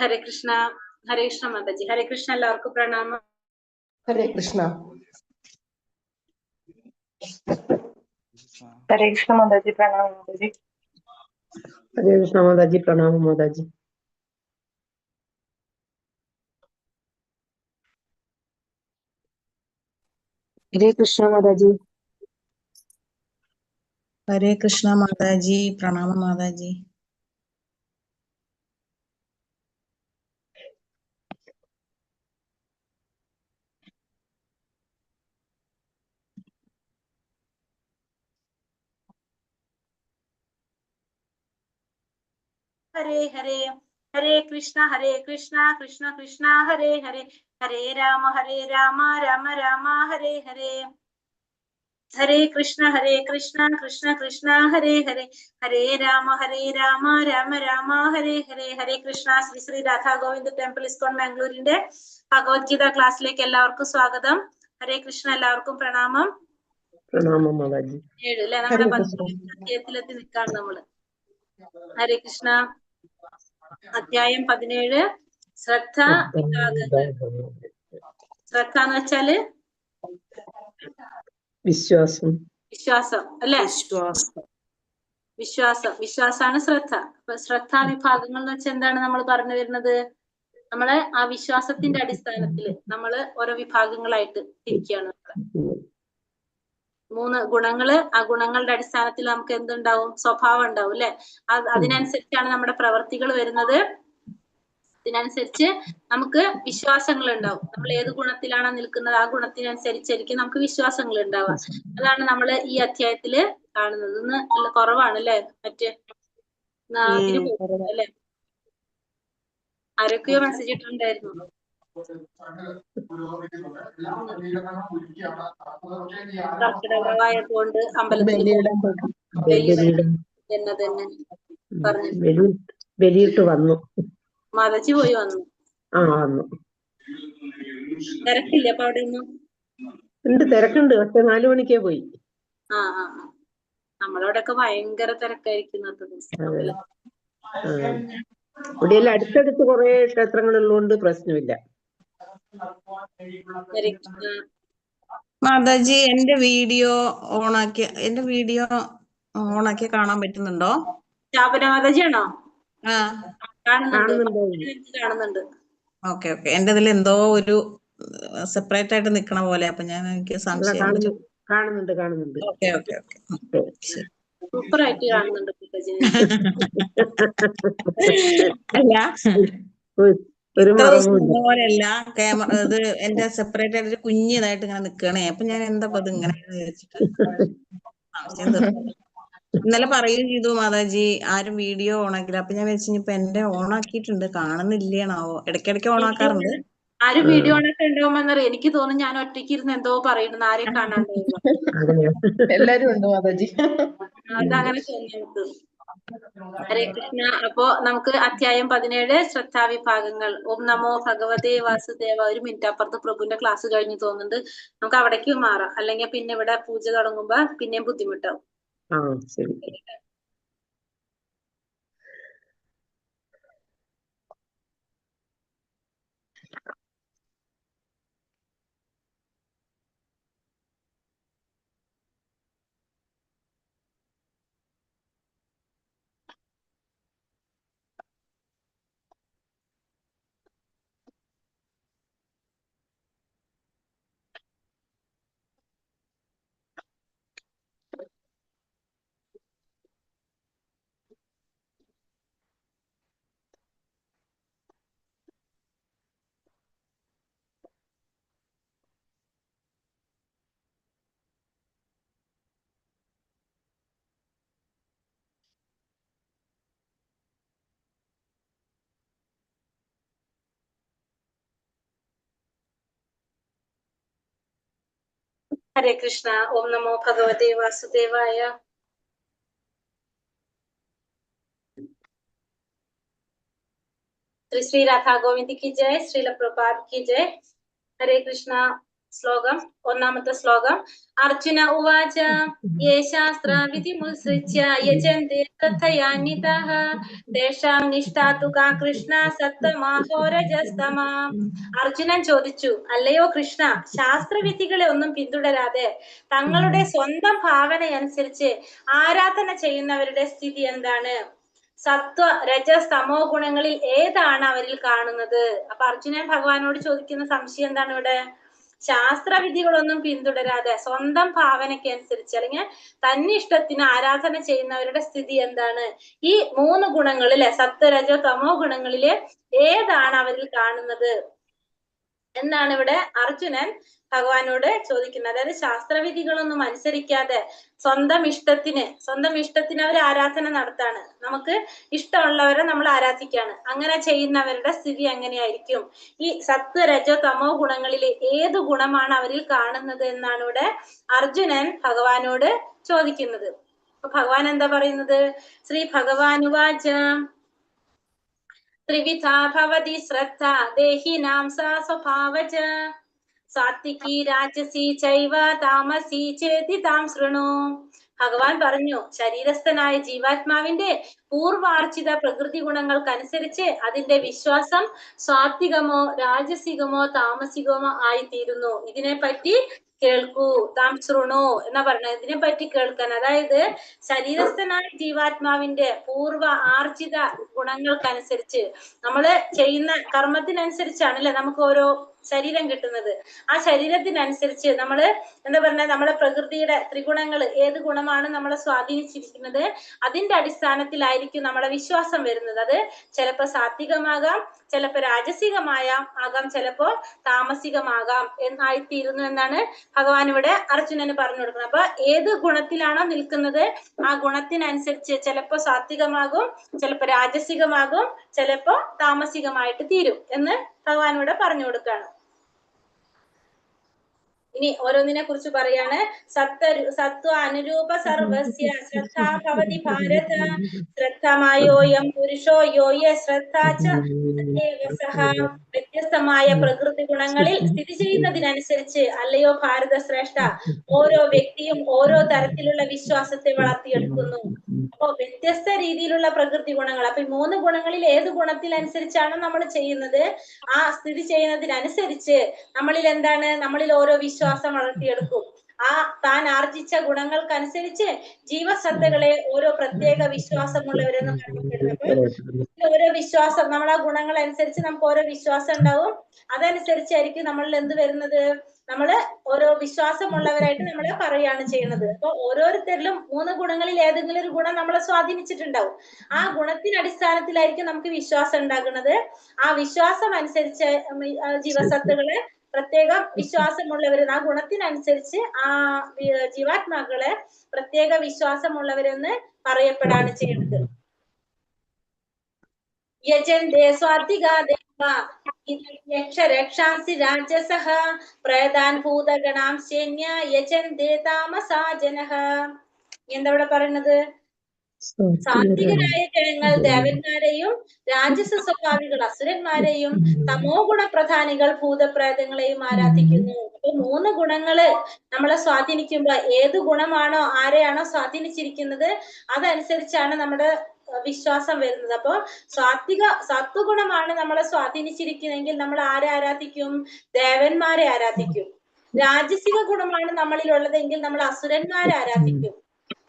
ഹരേ കൃഷ്ണ. ഹരേ കൃഷ്ണ മാതാജി. ഹരേ കൃഷ്ണ. എല്ലാവർക്കും പ്രണാമം. ഹരേ കൃഷ്ണ. ഹരേ കൃഷ്ണ മാതാജി. പ്രണാമം മാതാജി. ഹരേ കൃഷ്ണ മാതാജി. പ്രണാമം മാതാജി. ഹരേ കൃഷ്ണ മാതാജി. ഹരേ കൃഷ്ണ മാതാജി. പ്രണാമം മാതാജി. ഹരേ ഹരേ. ഹരേ കൃഷ്ണ ഹരേ കൃഷ്ണ കൃഷ്ണ കൃഷ്ണ ഹരേ ഹരേ. ഹരേ രാമ രാമ രാമ ഹരേ ഹരേ. ഹരേ കൃഷ്ണ കൃഷ്ണ കൃഷ്ണ ഹരേ ഹരേ. ഹരേ രാമ രാമ രാമ ഹരേ ഹരേ. ഹരേ കൃഷ്ണ. ശ്രീ ശ്രീ രാധാ ഗോവിന്ദ് ടെമ്പിൾ ഇസ്കോൺ ബാംഗ്ലൂരിന്റെ ഭഗവത്ഗീത ക്ലാസ്സിലേക്ക് എല്ലാവർക്കും സ്വാഗതം. ഹരേ കൃഷ്ണ. എല്ലാവർക്കും പ്രണാമം. പ്രണാമം മാതാജി. 7 അല്ലെ, നമ്മുടെ 10 അധ്യായത്തിലെത്തി നിൽക്കാണ് നമ്മള്. ഹരേ കൃഷ്ണ. അധ്യായം 17. ശ്രദ്ധ വിഭാഗങ്ങൾ. ശ്രദ്ധ എന്ന് വെച്ചാല് വിശ്വാസം. വിശ്വാസം അല്ലെ. വിശ്വാസാണ് ശ്രദ്ധ. അപ്പൊ ശ്രദ്ധാ വിഭാഗങ്ങൾ എന്ന് വെച്ചാൽ എന്താണ് നമ്മൾ പറഞ്ഞു വരുന്നത്? നമ്മളെ ആ വിശ്വാസത്തിന്റെ അടിസ്ഥാനത്തില് നമ്മള് ഓരോ വിഭാഗങ്ങളായിട്ട് തിരിക്കുകയാണ്. 3 ഗുണങ്ങള്. ആ ഗുണങ്ങളുടെ അടിസ്ഥാനത്തിൽ നമുക്ക് എന്തുണ്ടാവും? സ്വഭാവം ഉണ്ടാവും അല്ലെ. അതിനനുസരിച്ചാണ് നമ്മുടെ പ്രവർത്തികൾ വരുന്നത്. അതിനനുസരിച്ച് നമുക്ക് വിശ്വാസങ്ങൾ ഉണ്ടാവും. നമ്മൾ ഏത് ഗുണത്തിലാണോ നിൽക്കുന്നത് ആ ഗുണത്തിനനുസരിച്ചായിരിക്കും നമുക്ക് വിശ്വാസങ്ങൾ ഉണ്ടാവുക. അതാണ് നമ്മൾ ഈ അധ്യായത്തില് കാണുന്നത്. ഇന്ന് നല്ല കുറവാണ് അല്ലെ. മറ്റേ ഇതിന് പോകുന്നത് അല്ലെ. ആരൊക്കെയോ മെസ്സേജ് ഇട്ടിട്ടുണ്ടായിരുന്നു. കർക്കിടകമായതുകൊണ്ട് അമ്പലത്തിൽ ബലിയിട്ട് വന്നു. മാതാജി പോയി വന്നു. വന്നു. തിരക്കില്ല അപ്പൊ അവിടെ ഒന്നും? ഉണ്ട്, തിരക്കുണ്ട്. പക്ഷെ 4 മണിക്കേ പോയി. നമ്മളവിടെയൊക്കെ ഭയങ്കര തിരക്കായിരിക്കും. ഇവിടെയെല്ലാം അടുത്തടുത്ത് കുറെ ക്ഷേത്രങ്ങളുള്ളതുകൊണ്ട് പ്രശ്നമില്ല. മാതാജി, എന്റെ വീഡിയോ ഓണാക്കി കാണാൻ പറ്റുന്നുണ്ടോ? ശാപന മാതാജിയാണോ? കാണുന്നുണ്ട്. ഓക്കെ. എന്റെ ഇതിൽ എന്തോ ഒരു സെപ്പറേറ്റ് ആയിട്ട് നിക്കണ പോലെ. അപ്പൊ എനിക്ക് സംശയം. കാണുന്നുണ്ട്. ഓക്കെ. സൂപ്പർ ആയിട്ട് കാണുന്നുണ്ട്. അല്ല, ഒരു പോലെയല്ല ക്യാമറ. ഇത് എന്റെ സെപ്പറേറ്റ് ആയിട്ട് കുഞ്ഞിതായിട്ട് ഇങ്ങനെ നിക്കണേ. അപ്പൊ ഞാൻ എന്താ ഇത് ഇങ്ങനെ വിചാരിച്ചിട്ട് സംശയം തീർന്നു. ഇന്നലെ പറയുകയും ചെയ്തു മാതാജി, ആരും വീഡിയോ ഓണാക്കില്ല. അപ്പൊ ഞാൻ വെച്ചിപ്പോ എന്റെ ഓണാക്കിയിട്ടുണ്ട്, കാണുന്നില്ലേണാവോ. ഇടയ്ക്കിടയ്ക്ക് ഓണാക്കാറുണ്ട്. ആരും വീഡിയോ ഓണൊക്കെ ഉണ്ടാവുമെന്നറിയാം. എനിക്ക് തോന്നുന്നു ഞാൻ ഒറ്റയ്ക്ക് ഇരുന്ന് എന്തോ പറയുന്നു, ആരെയും കാണാണ്ടായിരുന്നു. എല്ലാരും ഉണ്ട് മാതാജി. അതങ്ങനെ തോന്നുന്നു. ഹരേ കൃഷ്ണ. അപ്പോ നമുക്ക് അധ്യായം 17 ശ്രദ്ധാവിഭാഗങ്ങൾ. ഓം നമോ ഭഗവതേ വാസുദേവ. 1 മിനിറ്റ്, അപ്പുറത്ത് പ്രഭുവിന്റെ ക്ലാസ് കഴിഞ്ഞു തോന്നുന്നുണ്ട്. നമുക്ക് അവിടേക്ക് മാറാം. അല്ലെങ്കിൽ പിന്നെ ഇവിടെ പൂജ തുടങ്ങുമ്പോ പിന്നെയും ബുദ്ധിമുട്ടാവും. ശരി. ഹരേ കൃഷ്ണ. ഓം നമോ ഭഗവതേ വാസുദേവായ. ശ്രീ ശ്രീ രാധാ ഗോവിന്ദ് की जय. श्रील प्रभुपाद की जय. हरे कृष्णा. ശ്ലോകം ഒന്നാമത്തെ ശ്ലോകം. അർജുന ഉവാച യേ ശാസ്ത്ര വിധിമുത്സൃജ്യ യജന്തി ശ്രദ്ധയാന്വിതാഃ തേഷാം നിഷ്ഠാ തു കാ കൃഷ്ണ സത്വമാഹോ രജസ്തമാ. അർജുനൻ ചോദിച്ചു, അല്ലയോ കൃഷ്ണ, ശാസ്ത്രവിധികളെ ഒന്നും പിന്തുടരാതെ തങ്ങളുടെ സ്വന്തം ഭാവനയനുസരിച്ച് ആരാധന ചെയ്യുന്നവരുടെ സ്ഥിതി എന്താണ്? സത്വ രജസ് തമോ ഗുണങ്ങളിൽ ഏതാണ് അവരിൽ കാണുന്നത്? അപ്പൊ അർജുനൻ ഭഗവാനോട് ചോദിക്കുന്ന സംശയം എന്താണ് ഇവിടെ? ശാസ്ത്രവിധികളൊന്നും പിന്തുടരാതെ സ്വന്തം ഭാവനയ്ക്ക് അനുസരിച്ച് അല്ലെങ്കിൽ തന്നിഷ്ടത്തിന് ആരാധന ചെയ്യുന്നവരുടെ സ്ഥിതി എന്താണ്? ഈ 3 ഗുണങ്ങളിലെ സത്വ രജോ തമോ ഗുണങ്ങളില് ഏതാണ് അവരിൽ കാണുന്നത് എന്നാണ് ഇവിടെ അർജുനൻ ഭഗവാനോട് ചോദിക്കുന്നത്. അതായത് ശാസ്ത്രവിധികളൊന്നും അനുസരിക്കാതെ സ്വന്തം ഇഷ്ടത്തിന് അവർ ആരാധന നടത്താണ്. നമുക്ക് ഇഷ്ടമുള്ളവരെ നമ്മൾ ആരാധിക്കാണ്. അങ്ങനെ ചെയ്യുന്നവരുടെ സ്ഥിതി എങ്ങനെയായിരിക്കും? ഈ സത്വ രജോ തമോ ഗുണങ്ങളിൽ ഏത് ഗുണമാണ് അവരിൽ കാണുന്നത് എന്നാണ് ഇവിടെ അർജുനൻ ഭഗവാനോട് ചോദിക്കുന്നത്. അപ്പൊ ഭഗവാൻ എന്താ പറയുന്നത്? ശ്രീ ഭഗവാനുവാച ത്രിവിധാ ഭവതി ശ്രദ്ധ ദേഹിനാം സാ സ്വഭാവജ സാത്വികി രാജസി ചൈവ താമസി ചേതി താം ശൃണു. ഭഗവാൻ പറഞ്ഞു, ശരീരസ്ഥനായ ജീവാത്മാവിന്റെ പൂർവാർജിത പ്രകൃതി ഗുണങ്ങൾക്കനുസരിച്ച് അതിന്റെ വിശ്വാസം സാത്വികമോ രാജസികമോ താമസികമോ ആയിത്തീരുന്നു. ഇതിനെപ്പറ്റി കേൾക്കൂ, താം ശൃണു എന്നാ പറഞ്ഞത്. ഇതിനെപ്പറ്റി കേൾക്കാൻ, അതായത് ശരീരസ്ഥനായ ജീവാത്മാവിന്റെ പൂർവ ആർജിത ഗുണങ്ങൾക്കനുസരിച്ച് നമ്മള് ചെയ്യുന്ന കർമ്മത്തിനനുസരിച്ചാണല്ലേ നമുക്ക് ഓരോ ശരീരം കിട്ടുന്നത്. ആ ശരീരത്തിനനുസരിച്ച് നമ്മള് എന്താ പറഞ്ഞ നമ്മളെ പ്രകൃതിയുടെ ത്രിഗുണങ്ങൾ ഏത് ഗുണമാണ് നമ്മളെ സ്വാധീനിച്ചിരിക്കുന്നത് അതിന്റെ അടിസ്ഥാനത്തിലായിരിക്കും നമ്മളെ വിശ്വാസം വരുന്നത്. അത് ചിലപ്പോ സാത്വികമാകാം, ചിലപ്പോ ആകാം, ചിലപ്പോ താമസികമാകാം എന്നായിത്തീരുന്നു എന്നാണ് ഭഗവാൻ ഇവിടെ അർജുനന് പറഞ്ഞു കൊടുക്കുന്നത്. അപ്പൊ ഏത് ഗുണത്തിലാണോ നിൽക്കുന്നത് ആ ഗുണത്തിനനുസരിച്ച് ചിലപ്പോ സാത്വികമാകും, ചിലപ്പോ രാജസികമാകും, ചിലപ്പോ താമസികമായിട്ട് തീരും എന്ന് ഭഗവാൻ ഇവിടെ പറഞ്ഞു കൊടുക്കുകയാണ്. ഇനി ഓരോന്നിനെ കുറിച്ച് പറയാണ്. സത്വ അനുരൂപ സർവസ്യ ശ്രദ്ധാ ഭവതി ഭാരത ശ്രദ്ധമായോയം പുരുഷോ യോയ ശ്രദ്ധാച സഹ. വ്യത്യസ്തമായ പ്രകൃതി ഗുണങ്ങളിൽ സ്ഥിതി ചെയ്യുന്നതിനനുസരിച്ച് അല്ലയോ ഭാരത ശ്രേഷ്ഠ, ഓരോ വ്യക്തിയും ഓരോ തരത്തിലുള്ള വിശ്വാസത്തെ വളർത്തിയെടുക്കുന്നു. അപ്പൊ വ്യത്യസ്ത രീതിയിലുള്ള പ്രകൃതി ഗുണങ്ങൾ, അപ്പൊ 3 ഗുണങ്ങളിൽ ഏത് ഗുണത്തിനനുസരിച്ചാണ് നമ്മൾ ചെയ്യുന്നത് ആ സ്ഥിതി ചെയ്യുന്നതിനനുസരിച്ച് നമ്മളിൽ എന്താണ്, നമ്മളിൽ ഓരോ വിശ്വാസം വളർത്തിയെടുക്കും. ആ താൻ ആർജിച്ച ഗുണങ്ങൾക്കനുസരിച്ച് ജീവസത്തകളെ ഓരോ പ്രത്യേക വിശ്വാസമുള്ളവരെന്ന് പറയപ്പെടുന്നത്. ഓരോ വിശ്വാസം നമ്മൾ ആ ഗുണങ്ങൾ അനുസരിച്ച് നമുക്ക് ഓരോ വിശ്വാസം ഉണ്ടാവും. അതനുസരിച്ചായിരിക്കും നമ്മളിൽ എന്ത് വരുന്നത്, നമ്മള് ഓരോ വിശ്വാസമുള്ളവരായിട്ട് നമ്മളെ പറയുകയാണ് ചെയ്യുന്നത്. അപ്പൊ ഓരോരുത്തരിലും 3 ഗുണങ്ങളിൽ ഏതെങ്കിലും ഒരു ഗുണം നമ്മളെ സ്വാധീനിച്ചിട്ടുണ്ടാവും. ആ ഗുണത്തിന് അടിസ്ഥാനത്തിലായിരിക്കും നമുക്ക് വിശ്വാസം ഉണ്ടാകുന്നത്. ആ വിശ്വാസം അനുസരിച്ച് ജീവസത്തുകളെ പ്രത്യേകം വിശ്വാസമുള്ളവര്, ആ ഗുണത്തിനനുസരിച്ച് ആ ജീവാത്മാക്കളെ പ്രത്യേക വിശ്വാസമുള്ളവരെന്ന് പറയപ്പെടാണ് ചെയ്യുന്നത്. യജന്തേ സ്വാത്വികാ ദേവ രക്ഷാംസി രാജസഃ പ്രേതാൻ ഭൂതഗണാം ശന്യ യജന്തേ താമസാ ജനഃ. എന്താ ഇവിടെ പറയുന്നത്? സാത്വികരായ ജനങ്ങൾ ദേവന്മാരെയും രാജസ സ്വഭാവികൾ അസുരന്മാരെയും തമോ ഗുണപ്രധാനികൾ ഭൂതപ്രേതങ്ങളെയും ആരാധിക്കുന്നു. അപ്പൊ 3 ഗുണങ്ങള് നമ്മളെ സ്വാധീനിക്കുമ്പോ ഏത് ഗുണമാണോ ആരെയാണോ സ്വാധീനിച്ചിരിക്കുന്നത് അതനുസരിച്ചാണ് നമ്മുടെ വിശ്വാസം വരുന്നത്. അപ്പൊ സത്വഗുണമാണ് നമ്മളെ സ്വാധീനിച്ചിരിക്കുന്നതെങ്കിൽ നമ്മൾ ആരെ ആരാധിക്കും? ദേവന്മാരെ ആരാധിക്കും. രാജസിക ഗുണമാണ് നമ്മളിൽ ഉള്ളതെങ്കിൽ നമ്മൾ അസുരന്മാരെ ആരാധിക്കും.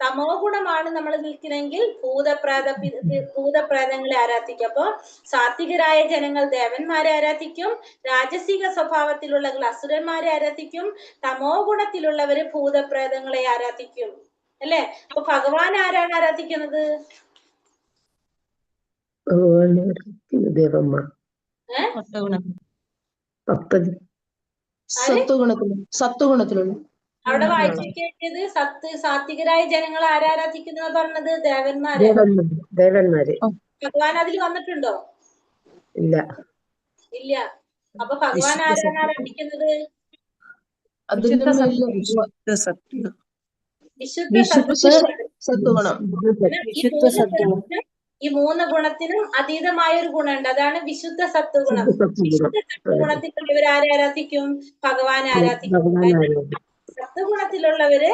തമോ ഗുണമാണ് നമ്മൾ നിൽക്കുന്നെങ്കിൽ ഭൂതപ്രേതങ്ങളെ ആരാധിക്കും. അപ്പൊ സാത്വികരായ ജനങ്ങൾ ദേവന്മാരെ ആരാധിക്കും, രാജസിക സ്വഭാവത്തിലുള്ള അസുരന്മാരെ ആരാധിക്കും, തമോ ഗുണത്തിലുള്ളവര് ഭൂതപ്രേതങ്ങളെ ആരാധിക്കും. അല്ലെ? അപ്പൊ ഭഗവാൻ ആരാണ് ആരാധിക്കുന്നത്? ദേവന്മാർ സത്വഗുണത്തിലുള്ള അവിടെ വായിച്ചിരിക്കേണ്ടത് സാത്വികരായ ജനങ്ങൾ ആരാധിക്കുന്ന പറഞ്ഞത് ദേവന്മാരെ. ഭഗവാൻ അതിൽ വന്നിട്ടുണ്ടോ? ഇല്ല. ഇല്ല. അപ്പൊ ഭഗവാൻ ആരാണ് ആരാധിക്കുന്നത്? വിശുദ്ധ സത്വഗുണം. ഈ 3 ഗുണത്തിനും അതീതമായ ഒരു ഗുണമുണ്ട്, അതാണ് വിശുദ്ധ സത്വഗുണം. വിശുദ്ധ സത്വഗുണത്തിലുള്ളവർ ആരെ ആരാധിക്കും? ഭഗവാനെ ആരാധിക്കും. സത്വഗുണത്തിലുള്ളവര്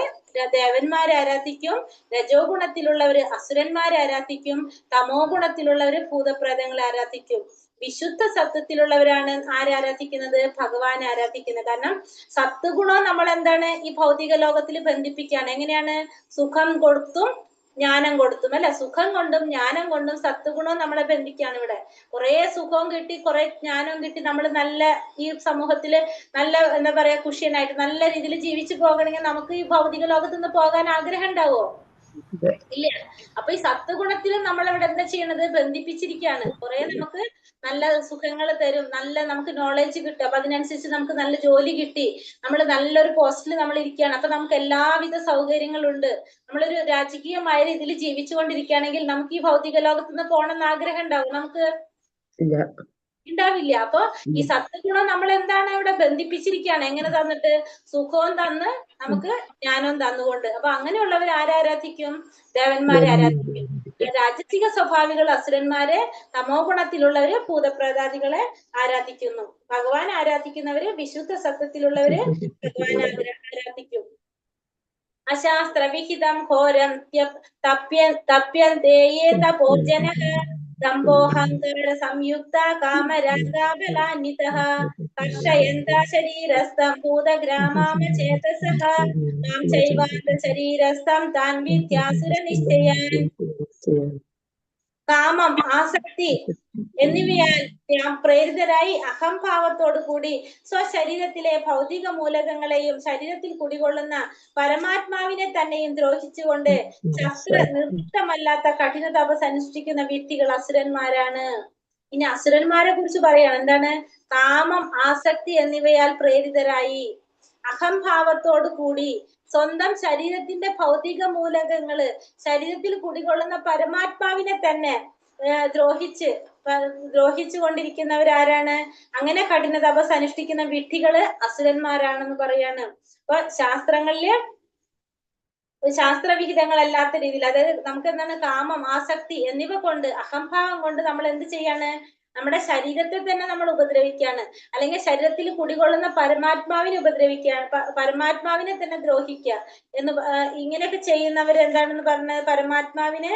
ദേവന്മാരെ ആരാധിക്കും, രജോ ഗുണത്തിലുള്ളവര് അസുരന്മാരെ ആരാധിക്കും, തമോ ഗുണത്തിലുള്ളവര് ഭൂതപ്രേതങ്ങളെ ആരാധിക്കും. വിശുദ്ധ സത്വത്തിലുള്ളവരാണ് ആരാധിക്കുന്നത്? ഭഗവാനെ ആരാധിക്കുന്നത്. കാരണം സത്വഗുണം നമ്മൾ എന്താണ് ഈ ഭൗതിക ലോകത്തിൽ ബന്ധിപ്പിക്കുകയാണ്. എങ്ങനെയാണ്? സുഖം കൊടുത്തും ജ്ഞാനം കൊടുത്തും, അല്ലെ? സുഖം കൊണ്ടും ജ്ഞാനം കൊണ്ടും സത്വഗുണവും നമ്മളെ ബന്ധിക്കുകയാണ്. ഇവിടെ കുറെ സുഖവും കിട്ടി, കുറെ ജ്ഞാനവും കിട്ടി, നമ്മൾ നല്ല ഈ സമൂഹത്തില് നല്ല എന്താ പറയാ കുഷ്യനായിട്ട് നല്ല രീതിയിൽ ജീവിച്ചു പോകണമെങ്കിൽ നമുക്ക് ഈ ഭൗതിക ലോകത്ത് നിന്ന് പോകാൻ ആഗ്രഹം ഉണ്ടാവോ? ഇല്ല. അപ്പൊ ഈ സത്വഗുണത്തിലും നമ്മൾ ഇവിടെ എന്താ ചെയ്യണത്? ബന്ധിപ്പിച്ചിരിക്കുകയാണ്. കുറെ നമുക്ക് നല്ല സുഖങ്ങൾ തരും, നല്ല നമുക്ക് നോളജ് കിട്ടും. അപ്പൊ അതിനനുസരിച്ച് നമുക്ക് നല്ല ജോലി കിട്ടി, നമ്മൾ നല്ലൊരു പോസ്റ്റിൽ നമ്മൾ ഇരിക്കുകയാണ്. അപ്പൊ നമുക്ക് എല്ലാവിധ സൗകര്യങ്ങളും ഉണ്ട്. നമ്മളൊരു രാജകീയമായ രീതിയിൽ ജീവിച്ചുകൊണ്ടിരിക്കുകയാണെങ്കിൽ നമുക്ക് ഈ ഭൗതിക ലോകത്ത് നിന്ന് പോകണമെന്ന് ആഗ്രഹം ഉണ്ടാവും? നമുക്ക് ഉണ്ടാവില്ല. അപ്പൊ ഈ സത്വഗുണം നമ്മൾ എന്താണ് ഇവിടെ ബന്ധിപ്പിച്ചിരിക്കുകയാണ്. എങ്ങനെ തന്നിട്ട്? സുഖവും തന്ന് നമുക്ക് ജ്ഞാനവും തന്നുകൊണ്ട്. അപ്പൊ അങ്ങനെയുള്ളവർ ആരാധിക്കും? ദേവന്മാരെ ആരാധിക്കും. രാജസിക സ്വഭാവികൾ അസുരന്മാരെ, തമോ ഗുണത്തിലുള്ളവര് ഭൂതപ്രേതാദികളെ ആരാധിക്കുന്നു. ഭഗവാൻ ആരാധിക്കുന്നവര്, വിശുദ്ധ സത്വത്തിലുള്ളവര് ഭഗവാൻ ആരാധിക്കും. അശാസ്ത്രവിഹിതം ഘോരം തപ്യന്തേയേത ഭോജനഃ ദംഭോഹങ്കാര സംയുക്ത കാമരാഗാബലാന്വിതഃ കർഷയന്ത ശരീരസ്ഥം ഭൂതഗ്രാമാമചേതസഃ മാം ചൈവാന്ത ശരീരസ്ഥം താൻ വിദ്യാസുര നിശ്ചയാൻ. കാമം, ആസക്തി എന്നിവയാൽ പ്രേരിതരായി അഹംഭാവത്തോടു കൂടി സ്വശരീരത്തിലെ ഭൗതിക മൂലകങ്ങളെയും ശരീരത്തിൽ കുടികൊള്ളുന്ന പരമാത്മാവിനെ തന്നെയും ദ്രോഹിച്ചുകൊണ്ട് ശസ്ത്ര നിർദ്ദിഷ്ടമല്ലാത്ത കഠിന തപസ് അനുഷ്ഠിക്കുന്ന വ്യക്തികൾ അസുരന്മാരാണ്. ഇനി അസുരന്മാരെ കുറിച്ച് പറയാണ്. എന്താണ്? കാമം, ആസക്തി എന്നിവയാൽ പ്രേരിതരായി അഹംഭാവത്തോടു കൂടി സ്വന്തം ശരീരത്തിന്റെ ഭൗതിക മൂലകങ്ങള് ശരീരത്തിൽ കുടികൊള്ളുന്ന പരമാത്മാവിനെ തന്നെ ദ്രോഹിച്ചു കൊണ്ടിരിക്കുന്നവരാരാണ്? അങ്ങനെ കഠിന തപസ് അനുഷ്ഠിക്കുന്ന വിഡ്ഢികള് അസുരന്മാരാണെന്ന് പറയാണ്. അപ്പൊ ശാസ്ത്രങ്ങളില് ശാസ്ത്രവിഹിതങ്ങളല്ലാത്ത രീതിയിൽ, അതായത് നമുക്ക് എന്താണ് കാമം, ആസക്തി എന്നിവ കൊണ്ട്, അഹംഭാവം കൊണ്ട് നമ്മൾ എന്ത് ചെയ്യാണ്? നമ്മുടെ ശരീരത്തെ തന്നെ നമ്മൾ ഉപദ്രവിക്കുകയാണ്. അല്ലെങ്കിൽ ശരീരത്തിൽ കുടികൊള്ളുന്ന പരമാത്മാവിനെ ഉപദ്രവിക്കുകയാണ്, പരമാത്മാവിനെ തന്നെ ദ്രോഹിക്കുക എന്ന് ഇങ്ങനെയൊക്കെ ചെയ്യുന്നവർ എന്താണെന്ന് പറഞ്ഞത്? പരമാത്മാവിനെ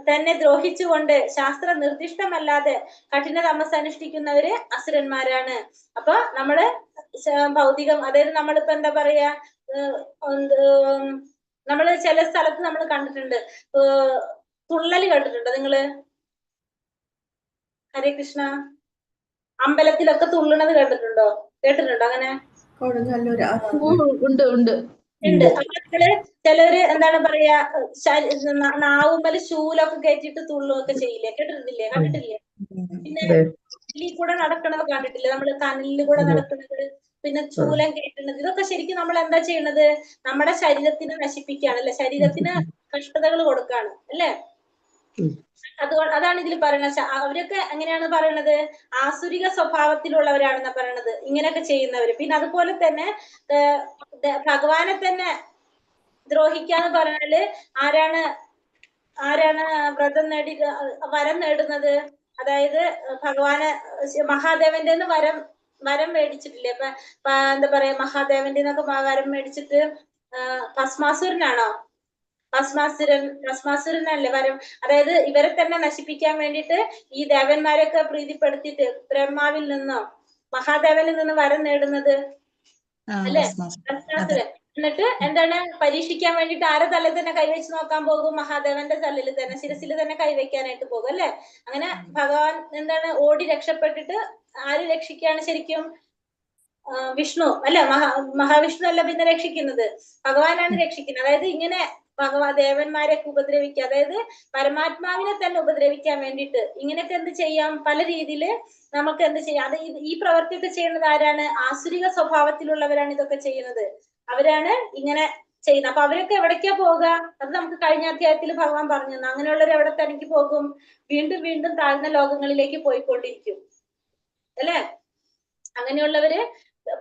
തന്നെ ദ്രോഹിച്ചുകൊണ്ട് ശാസ്ത്ര നിർദ്ദിഷ്ടമല്ലാതെ കഠിന തപസ് അനുഷ്ഠിക്കുന്നവര് അസുരന്മാരാണ്. അപ്പൊ നമ്മള് ഭൗതികം, അതായത് നമ്മളിപ്പോ എന്താ പറയാ, നമ്മള് ചില സ്ഥലത്ത് നമ്മൾ കണ്ടിട്ടുണ്ട്, തുള്ളല് കണ്ടിട്ടുണ്ടോ നിങ്ങള്? ഹരേ കൃഷ്ണ. അമ്പലത്തിലൊക്കെ തുള്ളണത് കണ്ടിട്ടുണ്ടോ? കേട്ടിട്ടുണ്ടോ അങ്ങനെ? ഉണ്ട് ഉണ്ട് ഉണ്ട്. അപ്പൊ നമ്മള് ചിലര് എന്താണ് പറയാ, നാവുമ്മല് ശൂലൊക്കെ കയറ്റിട്ട് തുള്ളുകയൊക്കെ ചെയ്യില്ലേ? കേട്ടിട്ടില്ലേ? കണ്ടിട്ടില്ലേ? പിന്നെ കനലിൽ കൂടെ നടക്കണത് കണ്ടിട്ടില്ലേ? നമ്മള് കനലിൽ കൂടെ നടക്കുന്നത്, പിന്നെ ചൂലം കയറ്റുന്നത്, ഇതൊക്കെ ശരിക്കും നമ്മൾ എന്താ ചെയ്യണത്? നമ്മുടെ ശരീരത്തിനെ നശിപ്പിക്കുകയാണ്, അല്ലെ? ശരീരത്തിന് കഷ്ടതകൾ കൊടുക്കാണ്, അല്ലെ? അതാണ് ഇതിൽ പറയുന്നത്. അവരൊക്കെ എങ്ങനെയാണ് പറയണത്? ആസുരിക സ്വഭാവത്തിലുള്ളവരാണെന്നാ പറയണത് ഇങ്ങനെയൊക്കെ ചെയ്യുന്നവര്. പിന്നെ അതുപോലെ തന്നെ ഭഗവാനെ തന്നെ ദ്രോഹിക്കാന്ന് പറഞ്ഞാല് ആരാണ് വ്രതം വരം നേടുന്നത്? അതായത് ഭഗവാന് മഹാദേവന്റെ വരം മേടിച്ചിട്ടില്ലേ? എന്താ പറയാ, മഹാദേവന്റെ വരം മേടിച്ചിട്ട് ഭസ്മാസുരനാണോ? ഭസ്മാസുരനല്ലേ വരം? അതായത് ഇവരെ തന്നെ നശിപ്പിക്കാൻ വേണ്ടിയിട്ട് ഈ ദേവന്മാരെയൊക്കെ പ്രീതിപ്പെടുത്തിയിട്ട് ബ്രഹ്മാവിൽ നിന്നോ മഹാദേവനിൽ നിന്ന് വരം നേടുന്നത്, അല്ലെ? ഭസ്മാസുരൻ. എന്നിട്ട് എന്താണ് പരീക്ഷിക്കാൻ വേണ്ടിയിട്ട് ആരെ തലയിൽ തന്നെ കൈവച്ച് നോക്കാൻ പോകും? മഹാദേവന്റെ തലയിൽ തന്നെ, ശിരസിൽ തന്നെ കൈവയ്ക്കാനായിട്ട് പോകും, അല്ലെ? അങ്ങനെ ഭഗവാൻ എന്താണ് ഓടി രക്ഷപ്പെട്ടിട്ട് ആര് രക്ഷിക്കുകയാണ് ശരിക്കും? വിഷ്ണു, അല്ലെ? മഹാവിഷ്ണു അല്ല പിന്നെ രക്ഷിക്കുന്നത്, ഭഗവാനാണ് രക്ഷിക്കുന്നത്. അതായത് ഇങ്ങനെ ദേവന്മാരെ ഉപദ്രവിക്കുക, അതായത് പരമാത്മാവിനെ തന്നെ ഉപദ്രവിക്കാൻ വേണ്ടിയിട്ട് ഇങ്ങനെയൊക്കെ എന്ത് ചെയ്യാം? പല രീതിയിൽ നമുക്ക് എന്ത് ചെയ്യാം? അത് ഈ പ്രവൃത്തിയൊക്കെ ചെയ്യുന്നത് ആരാണ്? ആസുരിക സ്വഭാവത്തിലുള്ളവരാണ് ഇതൊക്കെ ചെയ്യുന്നത്. അവരാണ് ഇങ്ങനെ ചെയ്യുന്നത്. അപ്പൊ അവരൊക്കെ എവിടേക്കാ പോവുക? അത് നമുക്ക് കഴിഞ്ഞ അധ്യായത്തിൽ ഭഗവാൻ പറഞ്ഞു തന്നു. അങ്ങനെയുള്ളവർ എവിടെ തനിക്ക് പോകും? വീണ്ടും വീണ്ടും താഴ്ന്ന ലോകങ്ങളിലേക്ക് പോയിക്കൊണ്ടിരിക്കും, അല്ലെ? അങ്ങനെയുള്ളവര്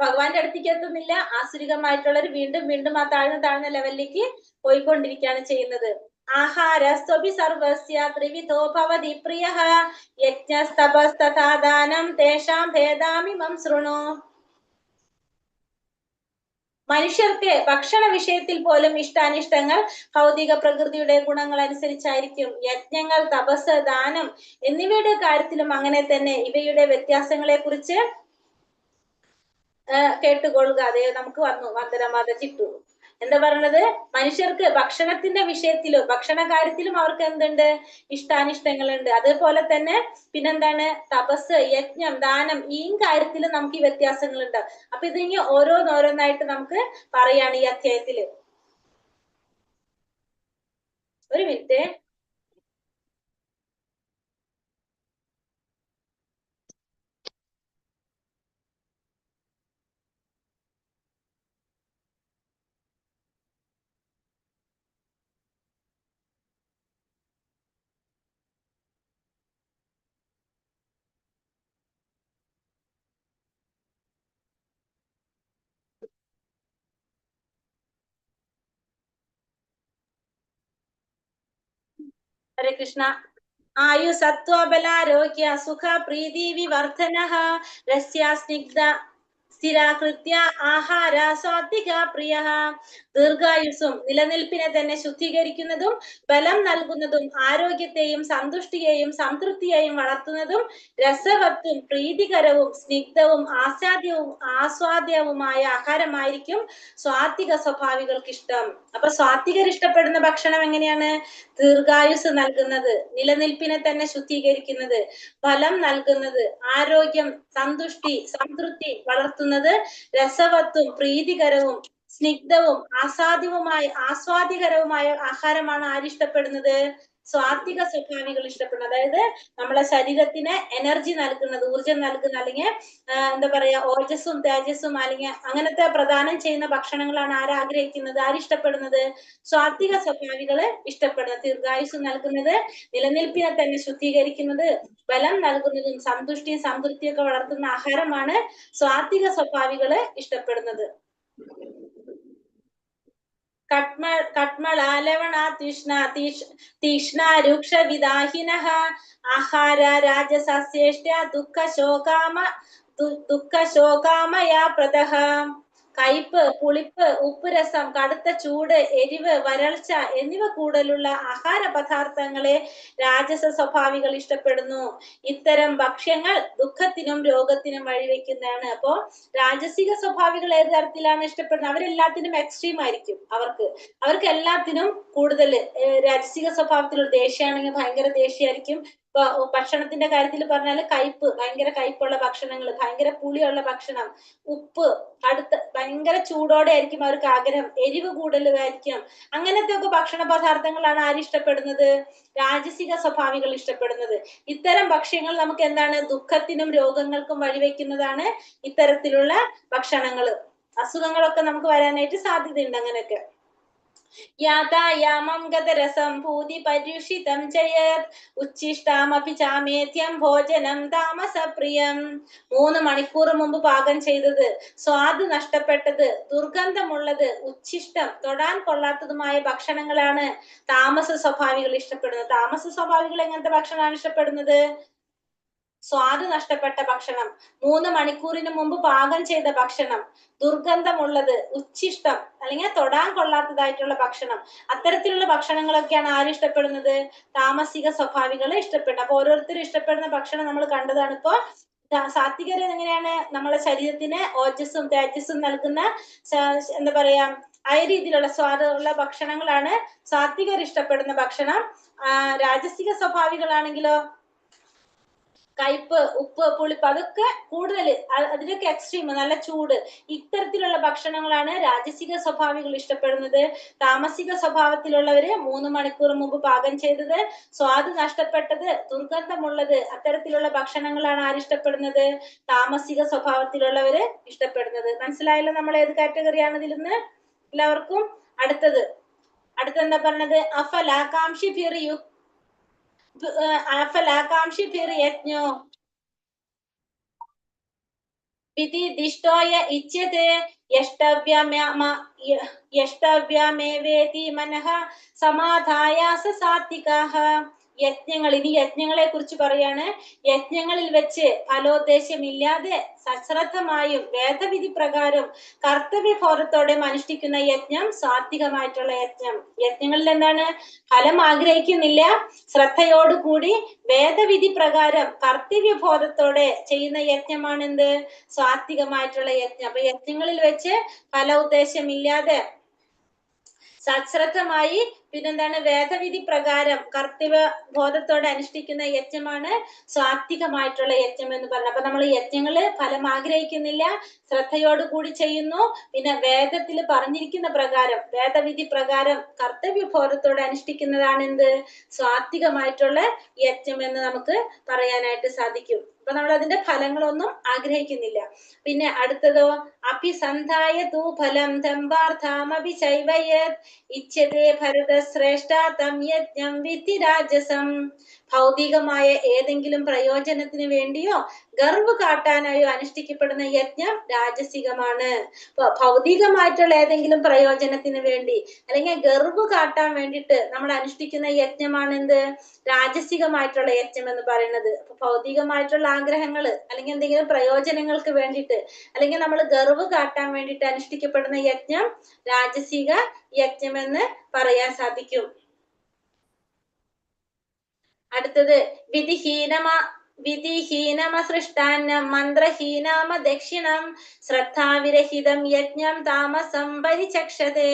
ഭഗവാന്റെ അടുത്തേക്ക് എത്തുന്നില്ല. ആസുരികമായിട്ടുള്ളവർ വീണ്ടും വീണ്ടും ആ താഴ്ന്ന ലെവലിലേക്ക് പോയിക്കൊണ്ടിരിക്കുകയാണ് ചെയ്യുന്നത്. ആഹാരസ്ത്വപി സർവസ്യ ത്രിവിധോ ഭവതി പ്രിയഃ യജ്ഞസ്തപസ്തഥാ ദാനം തേഷാം ഭേദാമിമം ശൃണു. മനുഷ്യർക്ക് ഭക്ഷണ വിഷയത്തിൽ പോലും ഇഷ്ടാനിഷ്ടങ്ങൾ ഭൗതിക പ്രകൃതിയുടെ ഗുണങ്ങൾ അനുസരിച്ചായിരിക്കും. യജ്ഞങ്ങൾ, തപസ്, ദാനം എന്നിവയുടെ കാര്യത്തിലും അങ്ങനെ തന്നെ. ഇവയുടെ വ്യത്യാസങ്ങളെ കുറിച്ച് കേട്ടുകൊള്ളുക. അതേ നമുക്ക് വന്നു വന്ദനമാത ചിട്ടു എന്താ പറഞ്ഞത്? മനുഷ്യർക്ക് ഭക്ഷണത്തിന്റെ വിഷയത്തിലും ഭക്ഷണ കാര്യത്തിലും അവർക്ക് എന്തുണ്ട്? ഇഷ്ടാനിഷ്ടങ്ങളുണ്ട്. അതേപോലെ തന്നെ പിന്നെന്താണ്? തപസ്, യജ്ഞം, ദാനം ഈ കാര്യത്തിലും നമുക്ക് ഈ വ്യത്യാസങ്ങളുണ്ട്. അപ്പൊ ഇതിങ്ങനെ ഓരോന്നോരോന്നായിട്ട് നമുക്ക് പറയാണ് ഈ അധ്യായത്തില്. ഒരു മിനിറ്റ്. ഹരേ കൃഷ്ണ. ആയു സത്വബലാരോഗ്യ സുഖ പ്രീതി വിവർദ്ധനഃ രസ്യ സ്നിഗ്ധ സ്ഥിരാകൃത്യ ആഹാര സാത്വിക പ്രിയഃ. ദീർഘായുസ്സും നിലനിൽപ്പിനെ തന്നെ ശുദ്ധീകരിക്കുന്നതും ബലം നൽകുന്നതും ആരോഗ്യത്തെയും സന്തുഷ്ടിയെയും സംതൃപ്തിയെയും വളർത്തുന്നതും രസവത്തും പ്രീതികരവും സ്നിഗ്ധവും ആസ്വാദ്യവുമായ ആഹാരമായിരിക്കും സ്വാത്വിക സ്വഭാവികൾക്ക് ഇഷ്ടം. അപ്പൊ സ്വാത്വികർ ഇഷ്ടപ്പെടുന്ന ഭക്ഷണം എങ്ങനെയാണ്? ദീർഘായുസ് നൽകുന്നത്, നിലനിൽപ്പിനെ തന്നെ ശുദ്ധീകരിക്കുന്നത്, ഫലം നൽകുന്നത്, ആരോഗ്യം, സന്തുഷ്ടി, സംതൃപ്തി വളർത്തുന്നത്, രസവത്തും പ്രീതികരവും സ്നിഗ്ധവും ആസ്വാദ്യകരവുമായ ആഹാരമാണ് ആരിഷ്ടപ്പെടുന്നത്? സ്വാത്വിക സ്വഭാവികൾ ഇഷ്ടപ്പെടുന്നത്. അതായത് നമ്മളെ ശരീരത്തിന് എനർജി നൽകുന്നത്, ഊർജം നൽകുന്ന, അല്ലെങ്കിൽ എന്താ പറയാ ഓജസ്സും തേജസ്സും അല്ലെങ്കിൽ അങ്ങനത്തെ പ്രദാനം ചെയ്യുന്ന ഭക്ഷണങ്ങളാണ് ആരാഗ്രഹിക്കുന്നത്, ആരിഷ്ടപ്പെടുന്നത്? സ്വാത്വിക സ്വഭാവികള് ഇഷ്ടപ്പെടുന്നത്. ദീർഘായുസ് നൽകുന്നത്, നിലനിൽപ്പിനെ തന്നെ ശുദ്ധീകരിക്കുന്നത്, ബലം നൽകുന്നതും സന്തുഷ്ടിയും സംതൃപ്തിയൊക്കെ വളർത്തുന്ന ആഹാരമാണ് സ്വാത്വിക സ്വഭാവികള് ഇഷ്ടപ്പെടുന്നത്. കട്മളാലവണ തീക്ഷ്ണ രൂക്ഷ വിദാഹിനഃ ആഹാര രാജസസ്യേഷ്ട ദുഃഖശോകാമയാ പ്രദഃ. കയ്പ്, പുളിപ്പ്, ഉപ്പുരസം, കടുത്ത ചൂട്, എരിവ്, വരൾച്ച എന്നിവ കൂടുതലുള്ള ആഹാര പദാർത്ഥങ്ങളെ രാജസ സ്വഭാവികൾ ഇഷ്ടപ്പെടുന്നു. ഇത്തരം ഭക്ഷ്യങ്ങൾ ദുഃഖത്തിനും രോഗത്തിനും വഴിവെക്കുന്നതാണ്. അപ്പോ രാജസിക സ്വഭാവികൾ ഏത് തരത്തിലാണ് ഇഷ്ടപ്പെടുന്നത്? അവരെല്ലാത്തിനും എക്സ്ട്രീം ആയിരിക്കും. അവർക്ക് എല്ലാത്തിനും കൂടുതൽ രാജസിക സ്വഭാവത്തിലുള്ള ദേഷ്യമാണെങ്കിൽ ഭയങ്കര ദേഷ്യമായിരിക്കും. ഇപ്പൊ ഭക്ഷണത്തിന്റെ കാര്യത്തിൽ പറഞ്ഞാല് കയ്പ്, ഭയങ്കര കയ്പുള്ള ഭക്ഷണങ്ങൾ, ഭയങ്കര പുളിയുള്ള ഭക്ഷണം, ഉപ്പ്, അടുത്ത ഭയങ്കര ചൂടോടെ ആയിരിക്കും അവർക്ക് ആഗ്രഹം, എരിവ് കൂടുതലായിരിക്കും. അങ്ങനത്തെ ഒക്കെ ഭക്ഷണ പദാർത്ഥങ്ങളാണ് ആരിഷ്ടപ്പെടുന്നത്? രാജസിക സ്വഭാവികൾ ഇഷ്ടപ്പെടുന്നത്. ഇത്തരം ഭക്ഷ്യങ്ങൾ നമുക്ക് എന്താണ്? ദുഃഖത്തിനും രോഗങ്ങൾക്കും വഴിവെക്കുന്നതാണ് ഇത്തരത്തിലുള്ള ഭക്ഷണങ്ങള്. അസുഖങ്ങളൊക്കെ നമുക്ക് വരാനായിട്ട് സാധ്യതയുണ്ട് അങ്ങനെയൊക്കെ. യാതായാമം ഗതരസം ഭൂതി പര്യുഷിതം ചയത് ഉച്ഛിഷ്ടാമപി ചാമേധ്യം ഭോജനം താമസപ്രിയം. 3 മണിക്കൂർ മുമ്പ് പാകം ചെയ്തത്, സ്വാദ് നഷ്ടപ്പെട്ടത്, ദുർഗന്ധമുള്ളത്, ഉച്ഛിഷ്ടം തൊടാൻ കൊള്ളാത്തതുമായ ഭക്ഷണങ്ങളാണ് താമസ സ്വഭാവികൾ ഇഷ്ടപ്പെടുന്നത്. താമസ സ്വഭാവികൾ എങ്ങനത്തെ ഭക്ഷണമാണ് ഇഷ്ടപ്പെടുന്നത്? സ്വാദ് നഷ്ടപ്പെട്ട ഭക്ഷണം, 3 മണിക്കൂറിന് മുമ്പ് പാകം ചെയ്ത ഭക്ഷണം, ദുർഗന്ധമുള്ളത്, ഉച്ഛിഷ്ടം അല്ലെങ്കിൽ തൊടാൻ കൊള്ളാത്തതായിട്ടുള്ള ഭക്ഷണം, അത്തരത്തിലുള്ള ഭക്ഷണങ്ങളൊക്കെയാണ് ആരിഷ്ടപ്പെടുന്നത്? താമസിക സ്വഭാവികളെ ഇഷ്ടപ്പെടുന്നത്. അപ്പൊ ഓരോരുത്തരും ഇഷ്ടപ്പെടുന്ന ഭക്ഷണം നമ്മൾ കണ്ടതാണ്. ഇപ്പൊ സാത്വികര് എങ്ങനെയാണ്? നമ്മളെ ശരീരത്തിന് ഓജസ്സും തേജസ്സും നൽകുന്ന എന്താ പറയാ ആ രീതിയിലുള്ള സ്വാദുള്ള ഭക്ഷണങ്ങളാണ് സാത്വികർ ഇഷ്ടപ്പെടുന്ന ഭക്ഷണം. രാജസിക സ്വഭാവികളാണെങ്കിലോ കയ്പ്, ഉപ്പ്, പുളിപ്പ് അതൊക്കെ കൂടുതൽ, അതിനൊക്കെ എക്സ്ട്രീം, നല്ല ചൂട്, ഇത്തരത്തിലുള്ള ഭക്ഷണങ്ങളാണ് രാജസിക സ്വഭാവികൾ ഇഷ്ടപ്പെടുന്നത്. താമസിക സ്വഭാവത്തിലുള്ളവര് 3 മണിക്കൂർ മുമ്പ് പാകം ചെയ്തത്, സ്വാദ് നഷ്ടപ്പെട്ടത്, ദുർഗന്ധമുള്ളത്, അത്തരത്തിലുള്ള ഭക്ഷണങ്ങളാണ് ആരിഷ്ടപ്പെടുന്നത്? താമസിക സ്വഭാവത്തിലുള്ളവര് ഇഷ്ടപ്പെടുന്നത്. മനസ്സിലായല്ലോ നമ്മൾ ഏത് കാറ്റഗറിയാണ് ഇതിൽ നിന്ന് എല്ലാവർക്കും? അടുത്തെന്താ പറഞ്ഞത്? അഫലാകാംക്ഷി യജ്ഞോ വിധിദിഷ്ടോയ ഇച്യത്തെ യഷ്ടവ്യമേവേതി മനഃ സമാധായാസ സാത്വികാഃ. ഇനി യജ്ഞങ്ങളെ കുറിച്ച് പറയാണ്. യജ്ഞങ്ങളിൽ വെച്ച് ഫലോദ്ദേശമില്ലാതെ സശ്രദ്ധമായും വേദവിധി പ്രകാരം കർത്തവ്യബോധത്തോടെ അനുഷ്ഠിക്കുന്ന യജ്ഞം സാത്വികമായിട്ടുള്ള യജ്ഞം. യജ്ഞങ്ങളിൽ എന്താണ്? ഫലം ആഗ്രഹിക്കുന്നില്ല, ശ്രദ്ധയോടുകൂടി വേദവിധി പ്രകാരം കർത്തവ്യബോധത്തോടെ ചെയ്യുന്ന യജ്ഞമാണ് എന്ത്? സാത്വികമായിട്ടുള്ള യജ്ഞം. അപ്പൊ യജ്ഞങ്ങളിൽ വെച്ച് ഫല ഉദ്ദേശമില്ലാതെ സശ്രദ്ധമായി പിന്നെന്താണ്? വേദവിധി പ്രകാരം കർത്തവ്യ ബോധത്തോടെ അനുഷ്ഠിക്കുന്ന യജ്ഞമാണ് സാത്വികമായിട്ടുള്ള യജ്ഞം എന്ന് പറഞ്ഞത്. അപ്പൊ നമ്മൾ യജ്ഞങ്ങള് ഫലം ആഗ്രഹിക്കുന്നില്ല, ശ്രദ്ധയോടുകൂടി ചെയ്യുന്നു, പിന്നെ വേദത്തിൽ പറഞ്ഞിരിക്കുന്ന പ്രകാരം വേദവിധി പ്രകാരം കർത്തവ്യ ബോധത്തോടെ അനുഷ്ഠിക്കുന്നതാണ് എന്ത്? സാത്വികമായിട്ടുള്ള യജ്ഞം എന്ന് നമുക്ക് പറയാനായിട്ട് സാധിക്കും. അപ്പൊ നമ്മൾ അതിന്റെ ഫലങ്ങളൊന്നും ആഗ്രഹിക്കുന്നില്ല. പിന്നെ അടുത്തതോ അഭിസന്ധായ തൂ ഫലം ദമ്പാർത്ഥാമപി ചൈവയത് ഇച്ഛതേ ഭരതശ്രേഷ്ഠ തം യജ്ഞം വിധി രാജസം. ഭൗതികമായ ഏതെങ്കിലും പ്രയോജനത്തിന് വേണ്ടിയോ ഗർവ് കാട്ടാനായോ അനുഷ്ഠിക്കപ്പെടുന്ന യജ്ഞം രാജസികമാണ്. ഭൗതികമായിട്ടുള്ള ഏതെങ്കിലും പ്രയോജനത്തിന് വേണ്ടി അല്ലെങ്കിൽ ഗർവ് കാട്ടാൻ വേണ്ടിയിട്ട് നമ്മൾ അനുഷ്ഠിക്കുന്ന യജ്ഞമാണ് എന്ത്? രാജസികമായിട്ടുള്ള യജ്ഞം എന്ന് പറയുന്നത്. അപ്പൊ ഭൗതികമായിട്ടുള്ള ആഗ്രഹങ്ങൾ അല്ലെങ്കിൽ എന്തെങ്കിലും പ്രയോജനങ്ങൾക്ക് വേണ്ടിയിട്ട് അല്ലെങ്കിൽ നമ്മൾ ഗർവ് കാട്ടാൻ വേണ്ടിയിട്ട് അനുഷ്ഠിക്കപ്പെടുന്ന യജ്ഞം രാജസിക യജ്ഞം എന്ന് പറയാൻ സാധിക്കും. അടുത്തത് വിധിഹീനമസൃഷ്ടാന്നം മന്ത്രഹീനാമ ദക്ഷിണം ശ്രദ്ധാവിരഹിതം യജ്ഞം താമസം പരിചക്ഷതേ.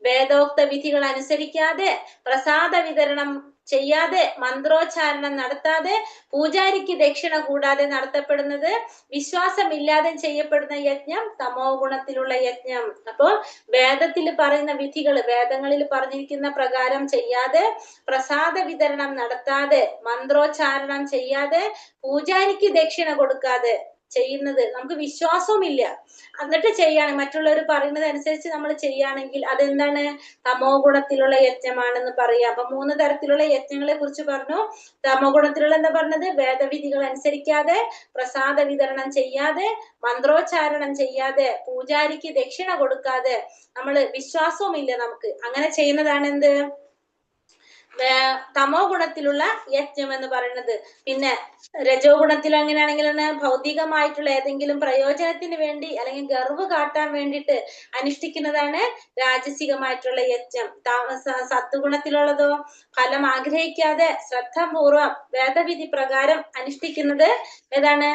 വേദോക്ത വിധികൾ അനുസരിക്കാതെ, പ്രസാദ വിതരണം ചെയ്യാതെ, മന്ത്രോച്ചാരണം നടത്താതെ, പൂജാരിക്ക് ദക്ഷിണ കൂടാതെ നടത്തപ്പെടുന്നത്, വിശ്വാസമില്ലാതെ ചെയ്യപ്പെടുന്ന യജ്ഞം തമോ ഗുണത്തിലുള്ള യജ്ഞം. അപ്പോ വേദത്തിൽ പറയുന്ന വിധികൾ, വേദങ്ങളിൽ പറഞ്ഞിരിക്കുന്ന പ്രകാരം ചെയ്യാതെ, പ്രസാദ വിതരണം നടത്താതെ, മന്ത്രോച്ചാരണം ചെയ്യാതെ, പൂജാരിക്ക് ദക്ഷിണ കൊടുക്കാതെ ചെയ്യുന്നത് നമുക്ക് വിശ്വാസവും ഇല്ല, എന്നിട്ട് ചെയ്യാണ് മറ്റുള്ളവർ പറയുന്നത് അനുസരിച്ച് നമ്മൾ ചെയ്യുകയാണെങ്കിൽ അതെന്താണ്? തമോ ഗുണത്തിലുള്ള യജ്ഞമാണെന്ന് പറയാം. അപ്പൊ 3 തരത്തിലുള്ള യജ്ഞങ്ങളെ കുറിച്ച് പറഞ്ഞു. തമോ ഗുണത്തിലുള്ള എന്താ പറഞ്ഞത്? വേദവിധികൾ അനുസരിക്കാതെ, പ്രസാദ വിതരണം ചെയ്യാതെ, മന്ത്രോച്ചാരണം ചെയ്യാതെ, പൂജാരിക്ക് ദക്ഷിണ കൊടുക്കാതെ, നമ്മള് വിശ്വാസവും ഇല്ല നമുക്ക്, അങ്ങനെ ചെയ്യുന്നതാണ് എന്ത്? തമോ ഗുണത്തിലുള്ള യജ്ഞം എന്ന് പറയുന്നത്. പിന്നെ രജോ ഗുണത്തിൽ അങ്ങനെയാണെങ്കിൽ ഭൗതികമായിട്ടുള്ള ഏതെങ്കിലും പ്രയോജനത്തിന് വേണ്ടി അല്ലെങ്കിൽ ഗർവ് കാട്ടാൻ വേണ്ടിയിട്ട് അനുഷ്ഠിക്കുന്നതാണ് രാജസികമായിട്ടുള്ള യജ്ഞം. സത്വഗുണത്തിലുള്ളതോ ഫലം ആഗ്രഹിക്കാതെ ശ്രദ്ധാപൂർവം വേദവിധി പ്രകാരം അനുഷ്ഠിക്കുന്നത് ഏതാണ്?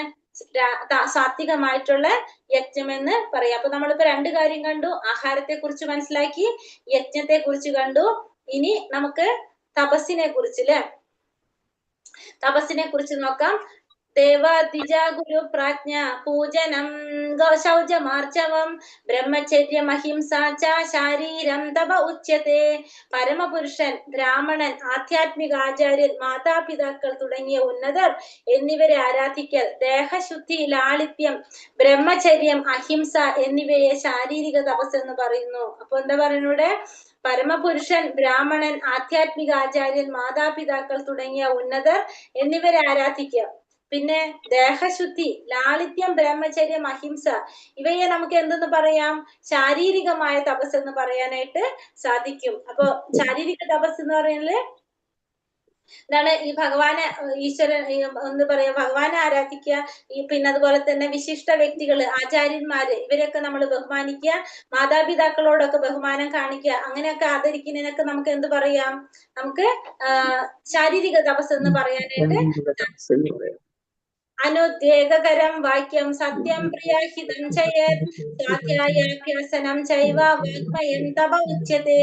സാത്വികമായിട്ടുള്ള യജ്ഞം എന്ന് പറയാം. അപ്പൊ നമ്മളിപ്പോ 2 കാര്യം കണ്ടു. ആഹാരത്തെ കുറിച്ച് മനസ്സിലാക്കി, യജ്ഞത്തെ കുറിച്ച് കണ്ടു. ഇനി നമുക്ക് തപസ്സിനെ കുറിച്ച് തപസ്സിനെ കുറിച്ച് നോക്കാം. ദേവാദ്വിജ ഗുരു പ്രാജ്ഞ പൂജനം ശൗചമാർച്ചവം ബ്രഹ്മചര്യം അഹിംസ ച ശാരീരം തപ ഉച്യത്തെ. പരമപുരുഷൻ, ബ്രാഹ്മണൻ, ആധ്യാത്മിക ആചാര്യൻ, മാതാപിതാക്കൾ തുടങ്ങിയ ഉന്നതർ എന്നിവരെ ആരാധിക്കൽ, ദേഹശുദ്ധി, ലാളിത്യം, ബ്രഹ്മചര്യം, അഹിംസ എന്നിവയെ ശാരീരിക തപസ് എന്ന് പറയുന്നു. അപ്പൊ എന്താ പറയുന്നത്? പരമപുരുഷൻ, ബ്രാഹ്മണൻ, ആധ്യാത്മിക ആചാര്യൻ, മാതാപിതാക്കൾ തുടങ്ങിയ ഉന്നതർ എന്നിവരെ ആരാധിക്കുക. പിന്നെ ദേഹശുദ്ധി, ലാളിത്യം, ബ്രഹ്മചര്യം, അഹിംസ ഇവയെ നമുക്ക് എന്തെന്ന് പറയാം? ശാരീരികമായ തപസ് എന്ന് പറയാനായിട്ട് സാധിക്കും. അപ്പൊ ശാരീരിക തപസ് എന്ന് പറയുന്നത് എന്താണ്? ഈ ഭഗവാനെ, ഈശ്വരൻ എന്താ പറയാ, ഭഗവാനെ ആരാധിക്കുക. പിന്നെ അതുപോലെ തന്നെ വിശിഷ്ട വ്യക്തികള്, ആചാര്യന്മാര് ഇവരെയൊക്കെ നമ്മൾ ബഹുമാനിക്കുക, മാതാപിതാക്കളോടൊക്കെ ബഹുമാനം കാണിക്കുക, അങ്ങനെയൊക്കെ ആദരിക്കുന്നതിനൊക്കെ നമുക്ക് എന്ത് പറയാം? നമുക്ക് ശാരീരിക തപസ് എന്ന് പറയാനായിട്ട്. അനുദ്വേഗകരം വാക്യം സത്യം പ്രിയാഹിതം ചയത് സ്വാധ്യായാഭ്യാസനം ചൈവ വാഗ്മയം തപ ഉച്യത്തെ.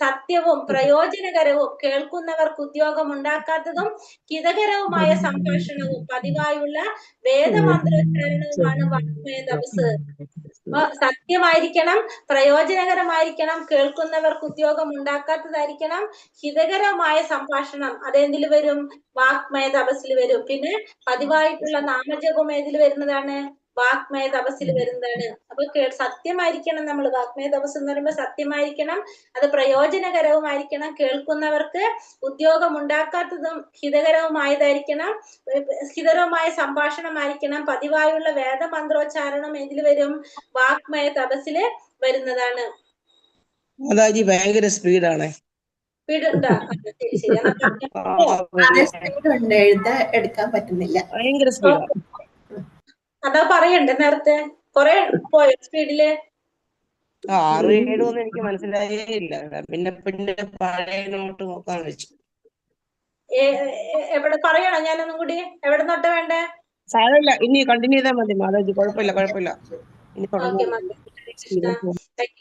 സത്യവും പ്രയോജനകരവും കേൾക്കുന്നവർക്ക് ഉദ്യോഗം ഉണ്ടാക്കാത്തതും ഹിതകരവുമായ സംഭാഷണവും പതിവായുള്ള വേദമന്ത്രോച്ചാരണവുമാണ് വാഗ്മയ തപസ്. സത്യമായിരിക്കണം, പ്രയോജനകരമായിരിക്കണം, കേൾക്കുന്നവർക്ക് ഉദ്യോഗം ഉണ്ടാക്കാത്തതായിരിക്കണം, ഹിതകരമായ സംഭാഷണം അതെന്തിൽ വരും? വാഗ്മയ തപസ്സിൽ വരും. പിന്നെ പതിവായിട്ടുള്ള നാമജപം ഏതിൽ വരുന്നതാണ്? വാഗ്മയ തപസ്സിൽ വരുന്നതാണ്. അപ്പൊ സത്യമായിരിക്കണം. നമ്മൾ വാഗ്മയ തപസ് എന്ന് പറയുമ്പോൾ സത്യമായിരിക്കണം, അത് പ്രയോജനകരവുമായിരിക്കണം, കേൾക്കുന്നവർക്ക് ഉദ്യോഗം ഉണ്ടാക്കാത്തതും ഹിതകരവുമായതായിരിക്കണം, ഹിതകരവുമായ സംഭാഷണമായിരിക്കണം, പതിവായുള്ള വേദമന്ത്രോച്ചാരണം ഇതിൽ വരും, വാഗ്മയ തപസ്സില് വരുന്നതാണ്. മാതാജി ഭയങ്കര സ്പീഡാണ്. സ്പീഡ് ഉണ്ടോ? ശരി ശരി. എടുക്കാൻ പറ്റുന്നില്ല. ഭയങ്കര സ്പീഡാ. അതാ പറയണ്ടേ നേരത്തെ, കൊറേ പോയോ സ്പീഡില്? 6, 7 ഒന്നും എനിക്ക് മനസ്സിലായേ ഇല്ല. പിന്നെ പഴയ നോട്ട് നോക്കാൻ വെച്ചു. എവിടെ പറയണോ ഞാനൊന്നും കൂടി? എവിടെ നോട്ട വേണ്ടേ? സാരമില്ല, ഇനി കണ്ടിന്യൂ ചെയ്താൽ മതി മാതാജി. കുഴപ്പമില്ല. ഇനി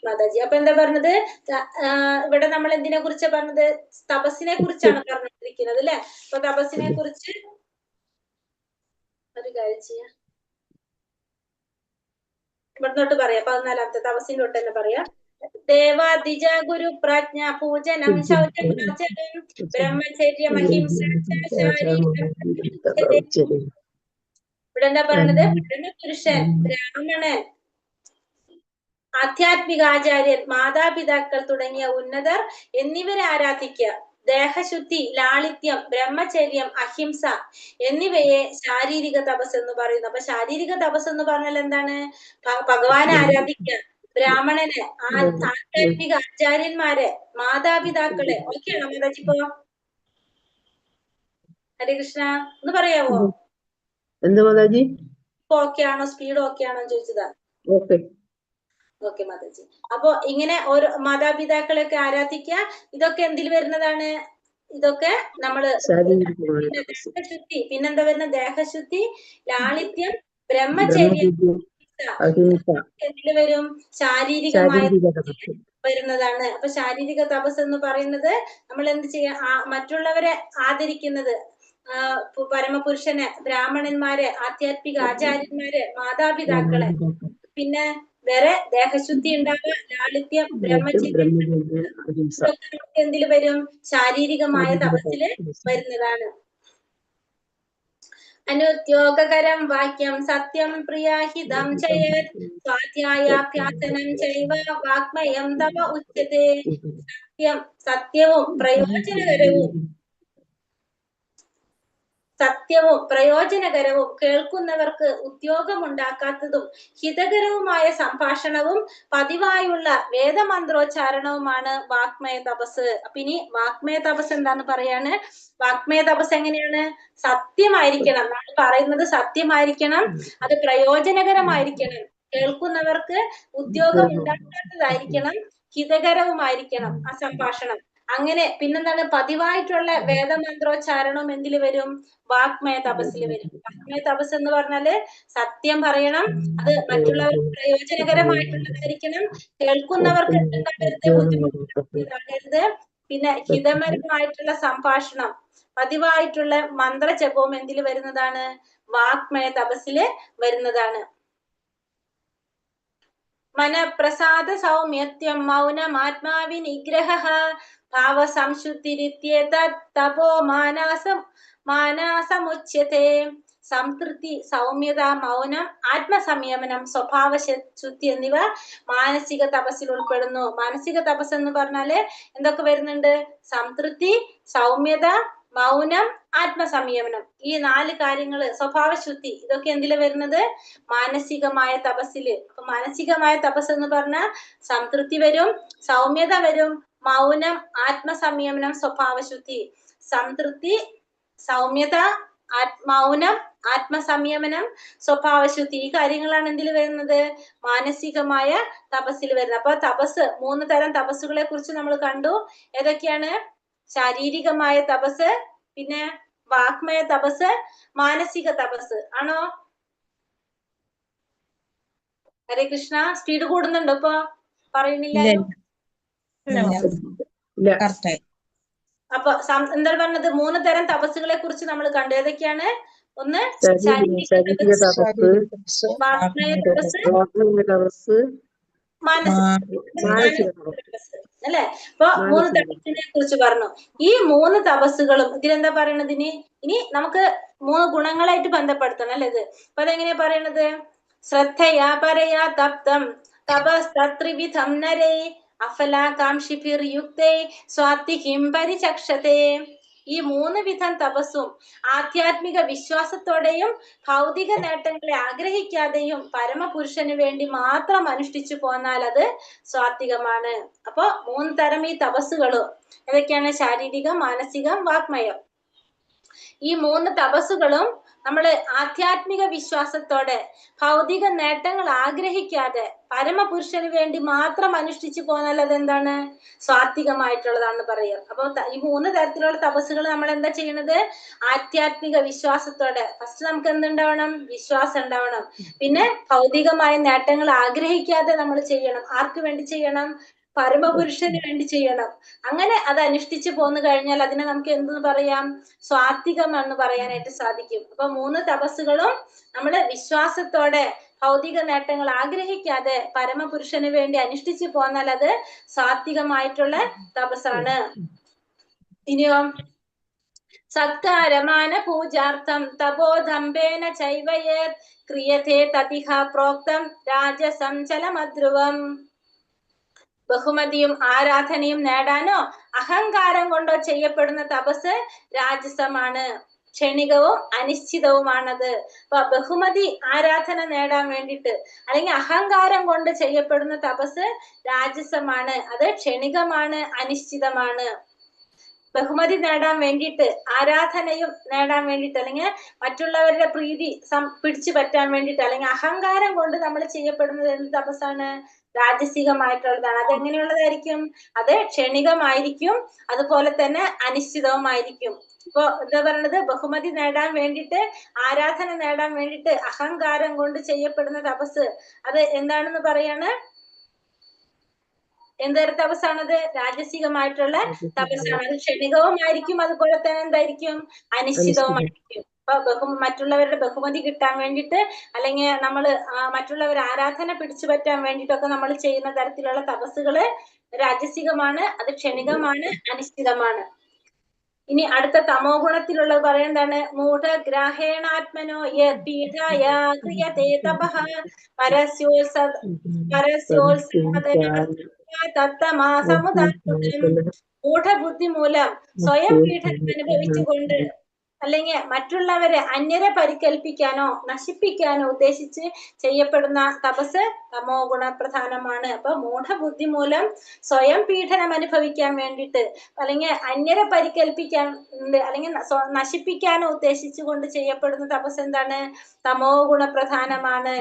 മാതാജി. അപ്പൊ എന്താ പറഞ്ഞത്? ഇവിടെ നമ്മൾ എന്തിനെ കുറിച്ചാ പറഞ്ഞത്? തപസ്സിനെ കുറിച്ചാണ് പറഞ്ഞിരിക്കുന്നത് അല്ലെ? അപ്പൊ തപസ്സിനെ കുറിച്ച് ഒരു കാര്യം ചെയ്യാം, ഇവിടുന്നോട്ട് പറയാം. 14ാമത്തെ തപസ്സിന്റെ തൊട്ട് തന്നെ പറയാം. ദേവാദിജ ഗുരു പ്രജ്ഞ പൂജനം ശൗചം ബ്രഹ്മചര്യം അഹിംസ. ഇവിടെ എന്താ പറയണത്? ബ്രഹ്മപുരുഷൻ, ബ്രാഹ്മണൻ, ആധ്യാത്മികാചാര്യൻ, മാതാപിതാക്കൾ തുടങ്ങിയ ഉന്നതർ എന്നിവരെ ആരാധിക്കുക. ദേഹശുദ്ധി, ലാളിത്യം, ബ്രഹ്മചര്യം, അഹിംസ എന്നിവയെ ശാരീരിക തപസ് എന്ന് പറയുന്നു. അപ്പൊ ശാരീരിക തപസ് എന്ന് പറഞ്ഞാൽ എന്താണ്? ഭഗവാനെ ആരാധിക്കുക, ബ്രാഹ്മണന്, ആധ്യാത്മിക ആചാര്യന്മാരെ, മാതാപിതാക്കളെ. ഓക്കെയാണോ മാതാജി? ഇപ്പോ ഹരേ കൃഷ്ണ ഒന്ന് പറയാവോ? എന്ത് മാതാജി? ഓക്കെ ആണോ? സ്പീഡ് ഓക്കെ ആണോ ചോദിച്ചതാ. ഓക്കെ മാതാജി. അപ്പൊ ഇങ്ങനെ ഓരോ മാതാപിതാക്കളെയൊക്കെ ആരാധിക്കുക. ഇതൊക്കെ എന്തിൽ വരുന്നതാണ്? ഇതൊക്കെ നമ്മള് ദേഹശുദ്ധി, പിന്നെന്താ വരുന്ന? ദേഹശുദ്ധി, ലാളിത്യം, ബ്രഹ്മചര്യം എന്തില് വരും? ശാരീരികമായ വരുന്നതാണ്. അപ്പൊ ശാരീരിക തപസ് എന്ന് പറയുന്നത് നമ്മൾ എന്ത് ചെയ്യാം? മറ്റുള്ളവരെ ആദരിക്കുന്നത്, പരമപുരുഷനെ, ബ്രാഹ്മണന്മാരെ, ആധ്യാത്മിക ആചാര്യന്മാരെ, മാതാപിതാക്കളെ, പിന്നെ വേറെ ദേഹശുദ്ധി ഉണ്ടാവുക, ലാളിത്യം, ബ്രഹ്മചര്യം എന്തില് വരും? ശാരീരികമായ തപസ്സില് വരുന്നതാണ്. അനുദ്യോഗകരം വാക്യം സത്യം പ്രിയാഹിതം ചയത് സ്വാധ്യായാഭ്യാസനം ചൈവ വാഗ്മയം തപ ഉച്യതേ. സത്യവും പ്രയോജനകരവും കേൾക്കുന്നവർക്ക് ഉദ്യോഗമുണ്ടാക്കാത്തതും ഹിതകരവുമായ സംഭാഷണവും പതിവായുള്ള വേദമന്ത്രോച്ചാരണവുമാണ് വാഗ്മയ തപസ്. അപ്പൊ ഇനി വാഗ്മയ തപസ് എന്താന്ന് പറയാണ്. വാഗ്മയ തപസ് എങ്ങനെയാണ്? സത്യമായിരിക്കണം, നമ്മൾ പറയുന്നത് സത്യമായിരിക്കണം, അത് പ്രയോജനകരമായിരിക്കണം, കേൾക്കുന്നവർക്ക് ഉദ്യോഗം ഉണ്ടാക്കാത്തതായിരിക്കണം, ഹിതകരവുമായിരിക്കണം ആ സംഭാഷണം. അങ്ങനെ പിന്നെന്താണ്? പതിവായിട്ടുള്ള വേദമന്ത്രോച്ചാരണം എന്തില് വരും? വാഗ്മയ തപസ്സിൽ വരും. വാഗ്മയ തപസ് എന്ന് പറഞ്ഞാല് സത്യം പറയണം, അത് മറ്റുള്ളവർക്ക് പ്രയോജനകരമായിട്ടുള്ളതായിരിക്കണം, കേൾക്കുന്നവർക്ക് ബുദ്ധിമുട്ടുണ്ടാകരുത്, പിന്നെ ഹിതകരമായിട്ടുള്ള സംഭാഷണം, പതിവായിട്ടുള്ള മന്ത്രജപവും എന്തില് വരുന്നതാണ്? വാഗ്മയ തപസ്സില് വരുന്നതാണ്. മനഃപ്രസാദ സൗമ്യത്വം മൗനമാത്മാവിനിഗ്രഹ ഭാവസംശുദ്ധിരിത്യേതത് തപോ മാനസമുച്യതേ. സംതൃപ്തി, സൗമ്യത, മൗനം, ആത്മസംയമനം, സ്വഭാവശുദ്ധി എന്നിവ മാനസിക തപസ്സിൽ ഉൾപ്പെടുന്നു. മാനസിക തപസ് എന്ന് പറഞ്ഞാല് എന്തൊക്കെ വരുന്നുണ്ട്? സംതൃപ്തി, സൗമ്യത, മൗനം, ആത്മസംയമനം, ഈ 4 കാര്യങ്ങള്, സ്വഭാവശുദ്ധി, ഇതൊക്കെ എന്തില് വരുന്നത്? മാനസികമായ തപസ്സില്. അപ്പൊ മാനസികമായ തപസ് എന്ന് പറഞ്ഞാൽ സംതൃപ്തി വരും, സൗമ്യത വരും, മൗനം, ആത്മസംയമനം, സ്വഭാവശുദ്ധി. സംതൃപ്തി, സൗമ്യത, മൗനം, ആത്മസംയമനം, സ്വഭാവശുദ്ധി, ഈ കാര്യങ്ങളാണ് എന്തിൽ വരുന്നത്? മാനസികമായ തപസ്സിൽ വരുന്നത്. അപ്പൊ തപസ്, 3 തരം തപസ്സുകളെ കുറിച്ച് നമ്മൾ കണ്ടു. ഏതൊക്കെയാണ്? ശാരീരികമായ തപസ്, പിന്നെ വാഗ്മയ തപസ്, മാനസിക തപസ്. ആണോ? ഹരേ കൃഷ്ണ. സ്പീഡ് കൂടുന്നുണ്ടോ ഇപ്പൊ? പറയുന്നില്ല. അപ്പൊ എന്താ പറഞ്ഞത്? 3 തരം തപസ്സുകളെ കുറിച്ച് നമ്മൾ കണ്ടു. ഏതൊക്കെയാണ്? ഒന്ന് ശാരീരിക തപസ്, വാഗ്മയ തപസ്, മാനസിക തപസ് അല്ലെ? അപ്പൊ 3 തപസ്സിനെ കുറിച്ച് പറഞ്ഞു. ഈ 3 തപസ്സുകളും ഇതിലെന്താ പറയണത്? ഇനി നമുക്ക് 3 ഗുണങ്ങളായിട്ട് ബന്ധപ്പെടുത്തണം അല്ലെ ഇത്? അപ്പൊ അതെങ്ങനെയാ പറയണത്? ശ്രദ്ധയാ പരയാ തപ്തം തപസ്തത്രിവിധം നരേ അഫലാകാംക്ഷിഭിർയുക്തേ സ്വാത്തിഹിം പരിചക്ഷതേ. ഈ 3 വിധം തപസ്സും ആധ്യാത്മിക വിശ്വാസത്തോടെയും ഭൗതിക നേട്ടങ്ങളെ ആഗ്രഹിക്കാതെയും പരമപുരുഷന് വേണ്ടി മാത്രം അനുഷ്ഠിച്ചു പോന്നാൽ അത് സ്വാത്വികമാണ്. അപ്പൊ 3 തരം ഈ തപസ്സുകളും ഏതൊക്കെയാണ്? ശാരീരികം, മാനസികം, വാഗ്മയം. ഈ 3 തപസ്സുകളും നമ്മൾ ആധ്യാത്മിക വിശ്വാസത്തോടെ ഭൗതിക നേട്ടങ്ങൾ ആഗ്രഹിക്കാതെ പരമപുരുഷന് വേണ്ടി മാത്രം അനുഷ്ഠിച്ചു പോന്നാൽ അതെന്താണ്? സ്വാത്വികമായിട്ടുള്ളതാണെന്ന് പറയുക. അപ്പൊ ഈ 3 തരത്തിലുള്ള തപസ്സുകൾ നമ്മൾ എന്താ ചെയ്യണത്? ആധ്യാത്മിക വിശ്വാസത്തോടെ. ഫസ്റ്റ് നമുക്ക് എന്തുണ്ടാവണം? വിശ്വാസം ഉണ്ടാവണം. പിന്നെ ഭൗതികമായ നേട്ടങ്ങൾ ആഗ്രഹിക്കാതെ നമ്മൾ ചെയ്യണം. ആർക്ക് വേണ്ടി ചെയ്യണം? പരമപുരുഷന് വേണ്ടി ചെയ്യണം. അങ്ങനെ അത് അനുഷ്ഠിച്ചു പോന്നു കഴിഞ്ഞാൽ അതിനെ നമുക്ക് എന്തെന്ന് പറയാം? സ്വാത്വികം എന്ന് പറയാനായിട്ട് സാധിക്കും. അപ്പൊ 3 തപസ്സുകളും നമ്മള് വിശ്വാസത്തോടെ ഭൗതിക നേട്ടങ്ങൾ ആഗ്രഹിക്കാതെ പരമപുരുഷന് വേണ്ടി അനുഷ്ഠിച്ചു പോന്നാൽ അത് സാത്വികമായിട്ടുള്ള തപസ്സാണ്. ഇനിയോ സത്കാരമാന പൂജാർത്ഥം തപോധംബേന ചൈവയത് ക്രിയതേ തതിഹ പ്രോക്തം രാജസം ചലമധ്രുവം. ബഹുമതിയും ആരാധനയും നേടാനോ അഹങ്കാരം കൊണ്ടോ ചെയ്യപ്പെടുന്ന തപസ് രാജസമാണ്, ക്ഷണികവും അനിശ്ചിതവുമാണത്. അപ്പൊ ബഹുമതി ആരാധന നേടാൻ വേണ്ടിയിട്ട് അല്ലെങ്കിൽ അഹങ്കാരം കൊണ്ട് ചെയ്യപ്പെടുന്ന തപസ് രാജസമാണ്, അത് ക്ഷണികമാണ്, അനിശ്ചിതമാണ്. ബഹുമതി നേടാൻ വേണ്ടിയിട്ട്, ആരാധനയും നേടാൻ വേണ്ടിയിട്ട്, അല്ലെങ്കിൽ മറ്റുള്ളവരുടെ പ്രീതി പിടിച്ചു പറ്റാൻ വേണ്ടിയിട്ട്, അല്ലെങ്കിൽ അഹങ്കാരം കൊണ്ട് നമ്മൾ ചെയ്യപ്പെടുന്നത് എന്ത് തപസ്സാണ്? രാജസികമായിട്ടുള്ളതാണ്. അത് എങ്ങനെയുള്ളതായിരിക്കും? അത് ക്ഷണികമായിരിക്കും, അതുപോലെ തന്നെ അനിശ്ചിതവുമായിരിക്കും. ഇപ്പൊ എന്താ പറയണത്? ബഹുമതി നേടാൻ വേണ്ടിയിട്ട്, ആരാധന നേടാൻ വേണ്ടിയിട്ട് അഹങ്കാരം കൊണ്ട് ചെയ്യപ്പെടുന്ന തപസ് അത് എന്താണെന്ന് പറയാണ്? എന്തൊരു തപസ്സാണത്? രാജസികമായിട്ടുള്ള തപസ്സാണ്. അത് ക്ഷണികവുമായിരിക്കും, അതുപോലെ തന്നെ എന്തായിരിക്കും? അനിശ്ചിതവുമായിരിക്കും. അപ്പൊ മറ്റുള്ളവരുടെ ബഹുമതി കിട്ടാൻ വേണ്ടിയിട്ട്, അല്ലെങ്കിൽ നമ്മൾ മറ്റുള്ളവർ ആരാധന പിടിച്ചു പറ്റാൻ വേണ്ടിയിട്ടൊക്കെ നമ്മൾ ചെയ്യുന്ന തരത്തിലുള്ള തപസ്സുകള് രാജസികമാണ്, അത് ക്ഷണികമാണ്, അനിശ്ചിതമാണ്. ഇനി അടുത്ത തമോ ഗുണത്തിലുള്ളത് പറയുന്നതാണ്? മൂഢഗ്രാഹേണാത്മനോ യപീഠായ ക്രിയതേ തപഃ മൂഢബുദ്ധി മൂലം സ്വയം പീഡനം അനുഭവിച്ചുകൊണ്ട് അല്ലെങ്കിൽ മറ്റുള്ളവരെ അന്യരെ പരികൽപ്പിക്കാനോ നശിപ്പിക്കാനോ ഉദ്ദേശിച്ച് ചെയ്യപ്പെടുന്ന തപസ് തമോ ഗുണപ്രധാനമാണ്. അപ്പൊ മൂഢബുദ്ധി മൂലം സ്വയം പീഡനം അനുഭവിക്കാൻ വേണ്ടിയിട്ട് അല്ലെങ്കിൽ അന്യരെ പരികൽപ്പിക്കാൻ അല്ലെങ്കിൽ നശിപ്പിക്കാനോ ഉദ്ദേശിച്ചുകൊണ്ട് ചെയ്യപ്പെടുന്ന തപസ് എന്താണ്? തമോ ഗുണപ്രധാനമാണ്.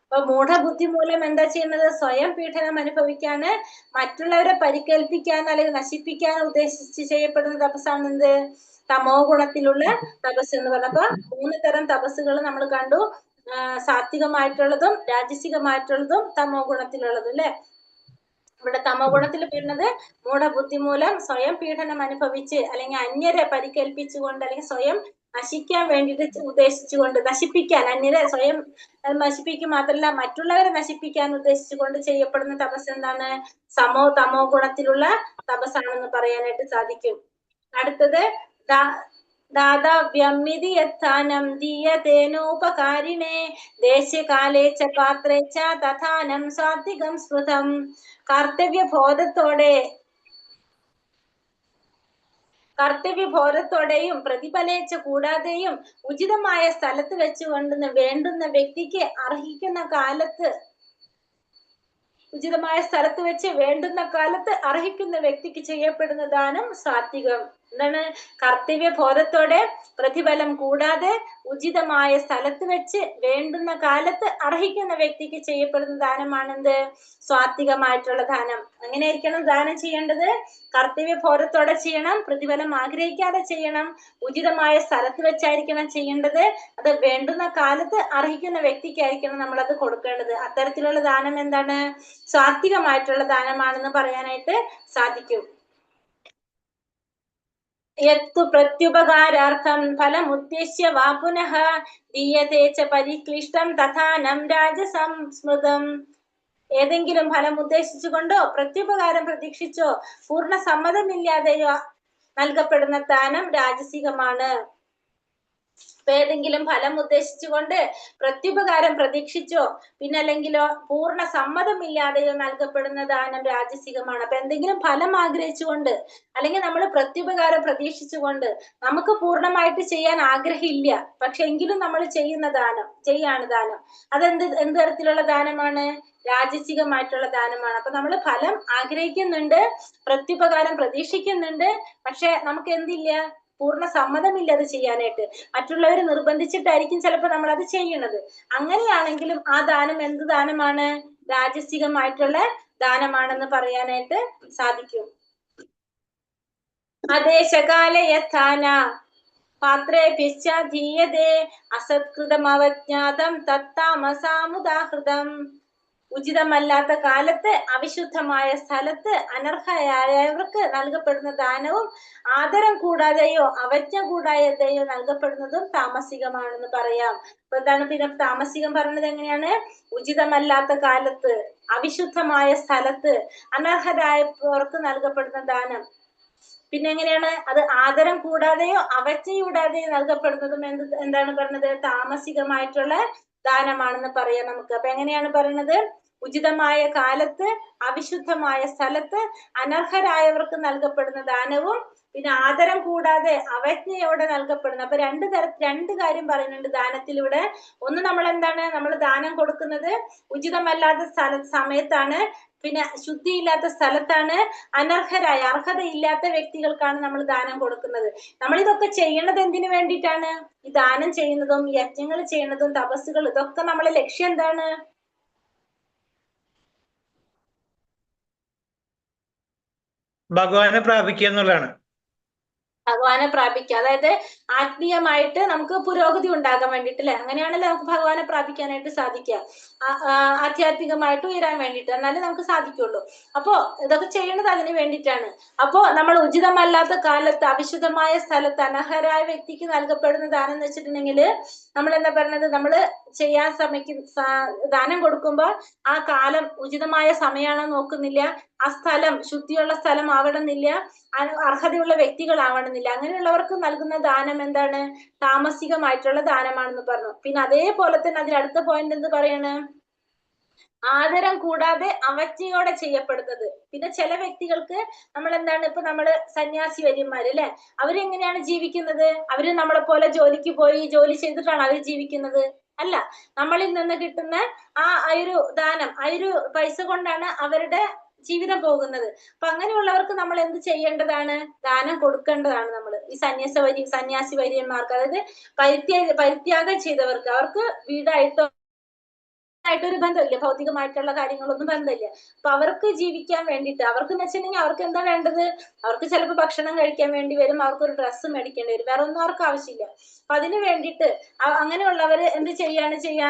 അപ്പൊ മൂഢബുദ്ധി മൂലം എന്താ ചെയ്യുന്നത്? സ്വയം പീഡനം അനുഭവിക്കാന്, മറ്റുള്ളവരെ പരികൽപ്പിക്കാൻ അല്ലെങ്കിൽ നശിപ്പിക്കാൻ ഉദ്ദേശിച്ച് ചെയ്യപ്പെടുന്ന തപസ്സാണ് എന്ത്? തമോ ഗുണത്തിലുള്ള തപസ് എന്ന് പറഞ്ഞപ്പോ 3 തരം തപസ്സുകൾ നമ്മൾ കണ്ടു. സാത്വികമായിട്ടുള്ളതും രാജസികമായിട്ടുള്ളതും തമോ ഗുണത്തിലുള്ളതും അല്ലെ. ഇവിടെ തമോ ഗുണത്തിൽ വരുന്നത് മൂഢബുദ്ധി മൂലം സ്വയം പീഡനം അനുഭവിച്ച് അല്ലെങ്കിൽ അന്യരെ പരികൽപ്പിച്ചുകൊണ്ട് അല്ലെങ്കിൽ സ്വയം നശിക്കാൻ വേണ്ടിയിട്ട് ഉദ്ദേശിച്ചുകൊണ്ട്, നശിപ്പിക്കാൻ, അന്യരെ സ്വയം നശിപ്പിക്കുക മാത്രമല്ല മറ്റുള്ളവരെ നശിപ്പിക്കാൻ ഉദ്ദേശിച്ചുകൊണ്ട് ചെയ്യപ്പെടുന്ന തപസ് എന്താണ്? തമോ ഗുണത്തിലുള്ള തപസ്സാണെന്ന് പറയാനായിട്ട് സാധിക്കും. അടുത്തത് ദാതാവ്യമിതി യത്ഥാനം ദീയതേനോപകാരിണേ ദേശകാലേ ച പാത്രേ ച തഥാനം സാത്വികം സ്മൃതം. കർത്തവ്യബോധത്തോടെയും പ്രതിഫലേച്ഛ കൂടാതെയും ഉചിതമായ സ്ഥലത്ത് വെച്ചുകൊണ്ട് വേണ്ടുന്ന വ്യക്തിക്ക് അർഹിക്കുന്ന കാലത്ത് അർഹിക്കുന്ന വ്യക്തിക്ക് ചെയ്യപ്പെടുന്ന ദാനം സാത്വികം. എന്താണ്? കർത്തവ്യബോധത്തോടെ പ്രതിഫലം കൂടാതെ ഉചിതമായ സ്ഥലത്ത് വെച്ച് വേണ്ടുന്ന കാലത്ത് അർഹിക്കുന്ന വ്യക്തിക്ക് ചെയ്യപ്പെടുന്ന ദാനമാണെന്ത്? സാത്വികമായിട്ടുള്ള ദാനം. എങ്ങനെയായിരിക്കണം ദാനം ചെയ്യേണ്ടത്? കർത്തവ്യബോധത്തോടെ ചെയ്യണം, പ്രതിഫലം ആഗ്രഹിക്കാതെ ചെയ്യണം, ഉചിതമായ സ്ഥലത്ത് വെച്ചായിരിക്കണം ചെയ്യേണ്ടത്, അത് വേണ്ടുന്ന കാലത്ത് അർഹിക്കുന്ന വ്യക്തിക്കായിരിക്കണം നമ്മൾ അത് കൊടുക്കേണ്ടത്. അത്തരത്തിലുള്ള ദാനം എന്താണ്? സാത്വികമായിട്ടുള്ള ദാനമാണെന്ന് പറയാനായിട്ട് സാധിക്കും. യത്തു പ്രത്യുപകാരാർത്ഥം ഫലമുദ്ദേശ്യ വാ പുനഃ ദീയതേ ച പരിക്ലിഷ്ടം തഥാനം രാജസം സ്മൃതം. ഏതെങ്കിലും ഫലം ഉദ്ദേശിച്ചുകൊണ്ടോ പ്രത്യുപകാരം പ്രതീക്ഷിച്ചോ പൂർണ്ണ സമ്മതമില്ലാതെയോ നൽകപ്പെടുന്ന ദാനം രാജസികമാണ്. ഇപ്പൊ ഏതെങ്കിലും ഫലം ഉദ്ദേശിച്ചുകൊണ്ട് പ്രത്യുപകാരം പ്രതീക്ഷിച്ചോ പിന്നെ അല്ലെങ്കിലോ പൂർണ്ണ സമ്മതമില്ലാതെയോ നൽകപ്പെടുന്ന ദാനം രാജസികമാണ്. അപ്പൊ എന്തെങ്കിലും ഫലം ആഗ്രഹിച്ചുകൊണ്ട് അല്ലെങ്കിൽ നമ്മൾ പ്രത്യുപകാരം പ്രതീക്ഷിച്ചുകൊണ്ട് നമുക്ക് പൂർണ്ണമായിട്ട് ചെയ്യാൻ ആഗ്രഹമില്ല, പക്ഷെ എങ്കിലും നമ്മൾ ചെയ്യുന്ന ദാനം ചെയ്യാണ് ദാനം. എന്ത് തരത്തിലുള്ള ദാനമാണ്? രാജസികമായിട്ടുള്ള ദാനമാണ്. അപ്പൊ നമ്മൾ ഫലം ആഗ്രഹിക്കുന്നുണ്ട്, പ്രത്യുപകാരം പ്രതീക്ഷിക്കുന്നുണ്ട്, പക്ഷെ നമുക്ക് എന്തില്ല? പൂർണ്ണ സമ്മതമില്ല അത് ചെയ്യാനായിട്ട്. മറ്റുള്ളവർ നിർബന്ധിച്ചിട്ടായിരിക്കും ചിലപ്പോൾ നമ്മൾ അത് ചെയ്യണത്. അങ്ങനെയാണെങ്കിലും ആ ദാനം എന്ത് ദാനമാണ്? രാജസികമായിട്ടുള്ള ദാനമാണെന്ന് പറയാനായിട്ട് സാധിക്കും. അദേശകാല യഥാന പാത്രേ ധീയതേ അസത്കൃതമവജ്ഞാതം തത്താമസാമുദാഹൃതം. ഉചിതമല്ലാത്ത കാലത്ത് അവിശുദ്ധമായ സ്ഥലത്ത് അനർഹരായവർക്ക് നൽകപ്പെടുന്ന ദാനവും ആദരം കൂടാതെയോ അവജ്ഞ കൂടാതെയോ നൽകപ്പെടുന്നതും താമസികമാണെന്ന് പറയാം. അപ്പൊ എന്താണ് പിന്നെ താമസികം പറഞ്ഞത്? എങ്ങനെയാണ്? ഉചിതമല്ലാത്ത കാലത്ത് അവിശുദ്ധമായ സ്ഥലത്ത് അനർഹരായവർക്ക് നൽകപ്പെടുന്ന ദാനം. പിന്നെ എങ്ങനെയാണ് അത്? ആദരം കൂടാതെയോ അവജ്ഞ കൂടാതെയോ നൽകപ്പെടുന്നതും എന്താണ് പറഞ്ഞത്? താമസികമായിട്ടുള്ള ദാനമാണെന്ന് പറയാം നമുക്ക്. അപ്പൊ എങ്ങനെയാണ് പറയുന്നത്? ഉചിതമായ കാലത്ത് അവിശുദ്ധമായ സ്ഥലത്ത് അനർഹരായവർക്ക് നൽകപ്പെടുന്ന ദാനവും പിന്നെ ആദരം കൂടാതെ അവജ്ഞയോടെ നൽകപ്പെടുന്ന. അപ്പൊ രണ്ട് കാര്യം പറയുന്നുണ്ട് ദാനത്തിലൂടെ. ഒന്ന്, നമ്മൾ എന്താണ്? നമ്മൾ ദാനം കൊടുക്കുന്നത് ഉചിതമല്ലാത്ത സമയത്താണ്, പിന്നെ ശുദ്ധിയില്ലാത്ത സ്ഥലത്താണ്, അനർഹരായ അർഹതയില്ലാത്ത വ്യക്തികൾക്കാണ് നമ്മൾ ദാനം കൊടുക്കുന്നത്. നമ്മൾ ഇതൊക്കെ ചെയ്യുന്നത് എന്തിനു വേണ്ടിയിട്ടാണ്? ഈ ദാനം ചെയ്യുന്നതും യജ്ഞങ്ങൾ ചെയ്യുന്നതും തപസ്സുകൾ ഇതൊക്കെ നമ്മളെ ലക്ഷ്യം എന്താണ്? ഭഗവാനെ പ്രാപിക്കുക എന്നുള്ളതാണ്. ഭഗവാനെ പ്രാപിക്കുക, അതായത് ആത്മീയമായിട്ട് നമുക്ക് പുരോഗതി ഉണ്ടാകാൻ വേണ്ടിട്ട് അല്ലെ? അങ്ങനെയാണല്ലോ നമുക്ക് ഭഗവാനെ പ്രാപിക്കാനായിട്ട് സാധിക്കുക. ആധ്യാത്മികമായിട്ട് ഉയരാൻ വേണ്ടിയിട്ട്, എന്നാലേ നമുക്ക് സാധിക്കുള്ളൂ. അപ്പോ ഇതൊക്കെ ചെയ്യേണ്ടത് അതിന് വേണ്ടിയിട്ടാണ്. അപ്പോ നമ്മൾ ഉചിതമല്ലാത്ത കാലത്ത് അവിശുദ്ധമായ സ്ഥലത്ത് അനർഹരായ വ്യക്തിക്ക് നൽകപ്പെടുന്ന ദാനം എന്ന് വെച്ചിട്ടുണ്ടെങ്കിൽ നമ്മൾ എന്താ പറയുന്നത്? നമ്മൾ ചെയ്യാൻ ദാനം കൊടുക്കുമ്പോൾ ആ കാലം ഉചിതമായ സമയമാണോ നോക്കുന്നില്ല, ആ സ്ഥലം ശുദ്ധിയുള്ള സ്ഥലം ആവണമെന്നില്ല, അർഹതയുള്ള വ്യക്തികളാവണമെന്നില്ല. അങ്ങനെയുള്ളവർക്ക് നൽകുന്ന ദാനം എന്താണ്? താമസികമായിട്ടുള്ള ദാനമാണെന്ന് പറഞ്ഞു. പിന്നെ അതേപോലെ തന്നെ അതിൽ അടുത്ത പോയിന്റ് എന്ത് പറയാണ്? ആദരം കൂടാതെ അവജ്ഞയോടെ ചെയ്യപ്പെടുന്നത്. പിന്നെ ചില വ്യക്തികൾക്ക് നമ്മൾ എന്താണ്, ഇപ്പൊ നമ്മള് സന്യാസി വര്യന്മാര് അല്ലെ, അവരെങ്ങനെയാണ് ജീവിക്കുന്നത്? അവര് നമ്മളെ പോലെ ജോലിക്ക് പോയി ജോലി ചെയ്തിട്ടാണ് അവർ ജീവിക്കുന്നത്? അല്ല, നമ്മളിൽ നിന്ന് കിട്ടുന്ന ആ ഒരു ദാനം, ആ ഒരു പൈസ കൊണ്ടാണ് അവരുടെ ജീവിതം പോകുന്നത്. അപ്പൊ അങ്ങനെയുള്ളവർക്ക് നമ്മൾ എന്ത് ചെയ്യേണ്ടതാണ്? ദാനം കൊടുക്കേണ്ടതാണ്. നമ്മൾ ഈ സന്യാസി വര്യന്മാർക്ക്, അതായത് പരിത്യാഗം ചെയ്തവർക്ക്, അവർക്ക് വീടായിട്ടോ ആയിട്ടൊരു ബന്ധമില്ല, ഭൗതികമായിട്ടുള്ള കാര്യങ്ങളൊന്നും ബന്ധമില്ല. അപ്പൊ അവർക്ക് ജീവിക്കാൻ വേണ്ടിയിട്ട്, അവർക്ക് എന്ന് വെച്ചിട്ടുണ്ടെങ്കിൽ അവർക്ക് എന്താ വേണ്ടത്? അവർക്ക് ചിലപ്പോൾ ഭക്ഷണം കഴിക്കാൻ വേണ്ടി വരും, അവർക്കൊരു ഡ്രസ്സ് മേടിക്കേണ്ടി വരും, വേറെ ഒന്നും അവർക്ക് ആവശ്യമില്ല. അപ്പൊ അതിന് വേണ്ടിയിട്ട് അങ്ങനെയുള്ളവര് എന്ത് ചെയ്യാ?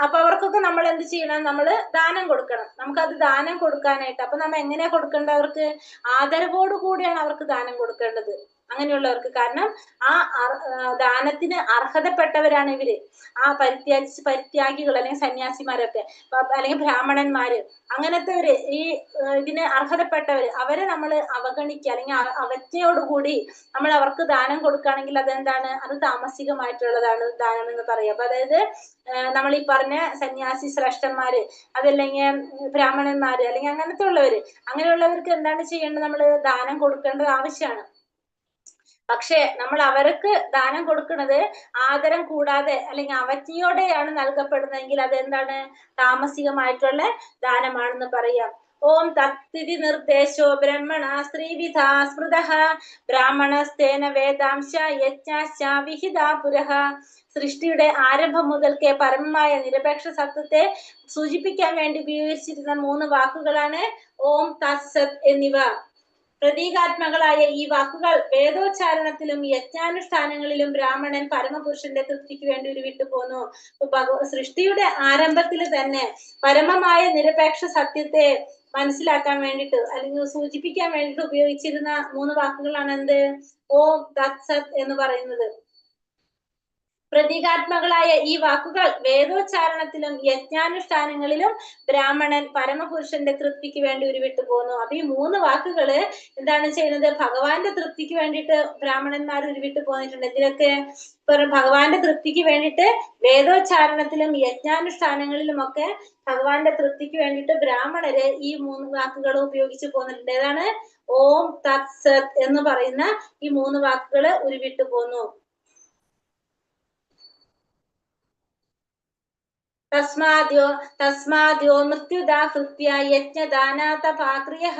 അപ്പൊ അവർക്കൊക്കെ നമ്മൾ എന്ത് ചെയ്യണം? നമ്മൾ ദാനം കൊടുക്കണം. നമുക്കത് ദാനം കൊടുക്കാനായിട്ട് അപ്പൊ നമ്മൾ എങ്ങനെയാ കൊടുക്കേണ്ടത്? അവർക്ക് ആദരവോടു കൂടിയാണ് അവർക്ക് ദാനം കൊടുക്കേണ്ടത് അങ്ങനെയുള്ളവർക്ക്. കാരണം ആ ദാനത്തിന് അർഹതപ്പെട്ടവരാണ് ഇവര്, ആ പരിത്യാഗികൾ അല്ലെങ്കിൽ സന്യാസിമാരൊക്കെ, അല്ലെങ്കിൽ ബ്രാഹ്മണന്മാര്, അങ്ങനത്തെവര്, ഈ ഇതിന് അർഹതപ്പെട്ടവര്, അവരെ നമ്മൾ അവഗണിക്കുക അല്ലെങ്കിൽ അവജ്ഞയോടുകൂടി നമ്മൾ അവർക്ക് ദാനം കൊടുക്കുകയാണെങ്കിൽ അതെന്താണ്? അത് താമസികമായിട്ടുള്ളതാണ് ദാനം എന്ന് പറയുക. അപ്പൊ അതായത് നമ്മൾ ഈ പറഞ്ഞ സന്യാസി ശ്രേഷ്ഠന്മാര്, അതല്ലെങ്കിൽ ബ്രാഹ്മണന്മാര്, അല്ലെങ്കിൽ അങ്ങനെയുള്ളവർക്ക് എന്താണ് ചെയ്യേണ്ടത്? നമ്മൾ ദാനം കൊടുക്കേണ്ടത് ആവശ്യമാണ്. പക്ഷെ നമ്മൾ അവർക്ക് ദാനം കൊടുക്കുന്നത് ആദരം കൂടാതെ അല്ലെങ്കിൽ അവജ്ഞയോടെയാണ് നൽകപ്പെടുന്നതെങ്കിൽ അതെന്താണ്? താമസികമായിട്ടുള്ള ദാനമാണെന്ന് പറയാം. ഓം തത്സ്ഥിതി നിർദ്ദേശോ ബ്രഹ്മണ സ്ത്രീവിധാ സ്മൃതഃ ബ്രാഹ്മണസ്തേന വേദാംശ യജ്ഞാശ്ച വിഹിതാ പുരഃ. സൃഷ്ടിയുടെ ആരംഭം മുതൽക്കേ പരമമായ നിരപേക്ഷ സത്യത്തെ സൂചിപ്പിക്കാൻ വേണ്ടി ഉപയോഗിച്ചിരുന്ന 3 വാക്കുകളാണ് ഓം തത്സത് എന്നിവ. പ്രതീകാത്മകളായ ഈ വാക്കുകൾ വേദോച്ചാരണത്തിലും യജ്ഞാനുഷ്ഠാനങ്ങളിലും ബ്രാഹ്മണൻ പരമപുരുഷന്റെ തൃപ്തിക്ക് വേണ്ടി ഉരുവിട്ടു പോന്നു. സൃഷ്ടിയുടെ ആരംഭത്തിൽ തന്നെ പരമമായ നിരപേക്ഷ സത്യത്തെ മനസ്സിലാക്കാൻ വേണ്ടിയിട്ട് അല്ലെങ്കിൽ സൂചിപ്പിക്കാൻ വേണ്ടിയിട്ട് ഉപയോഗിച്ചിരുന്ന 3 വാക്കുകളാണ് എന്ത്? ഓം തത്സത് എന്ന് പറയുന്നത്. പ്രതീകാത്മകളായ ഈ വാക്കുകൾ വേദോച്ചാരണത്തിലും യജ്ഞാനുഷ്ഠാനങ്ങളിലും ബ്രാഹ്മണൻ പരമപുരുഷന്റെ തൃപ്തിക്ക് വേണ്ടി ഉരുവിട്ടു പോന്നു. അപ്പൊ ഈ 3 വാക്കുകള് എന്താണ് ചെയ്യുന്നത്? ഭഗവാന്റെ തൃപ്തിക്ക് വേണ്ടിയിട്ട് ബ്രാഹ്മണന്മാർ ഉരുവിട്ടു പോന്നിട്ടുണ്ട്. ഇതിലൊക്കെ ഭഗവാന്റെ തൃപ്തിക്ക് വേണ്ടിയിട്ട് വേദോച്ചാരണത്തിലും യജ്ഞാനുഷ്ഠാനങ്ങളിലും ഒക്കെ ഭഗവാന്റെ തൃപ്തിക്ക് വേണ്ടിയിട്ട് ബ്രാഹ്മണര് ഈ 3 വാക്കുകൾ ഉപയോഗിച്ച് പോന്നിട്ടുണ്ട്. ഏതാണ്? ഓം തത് സത് എന്ന് പറയുന്ന ഈ 3 വാക്കുകള് ഉരുവിട്ടു പോന്നു. തസ്മാദ്യോ മൃത്യുദാഹൃത്യ യജ്ഞദാനാതപാക്രിയഃ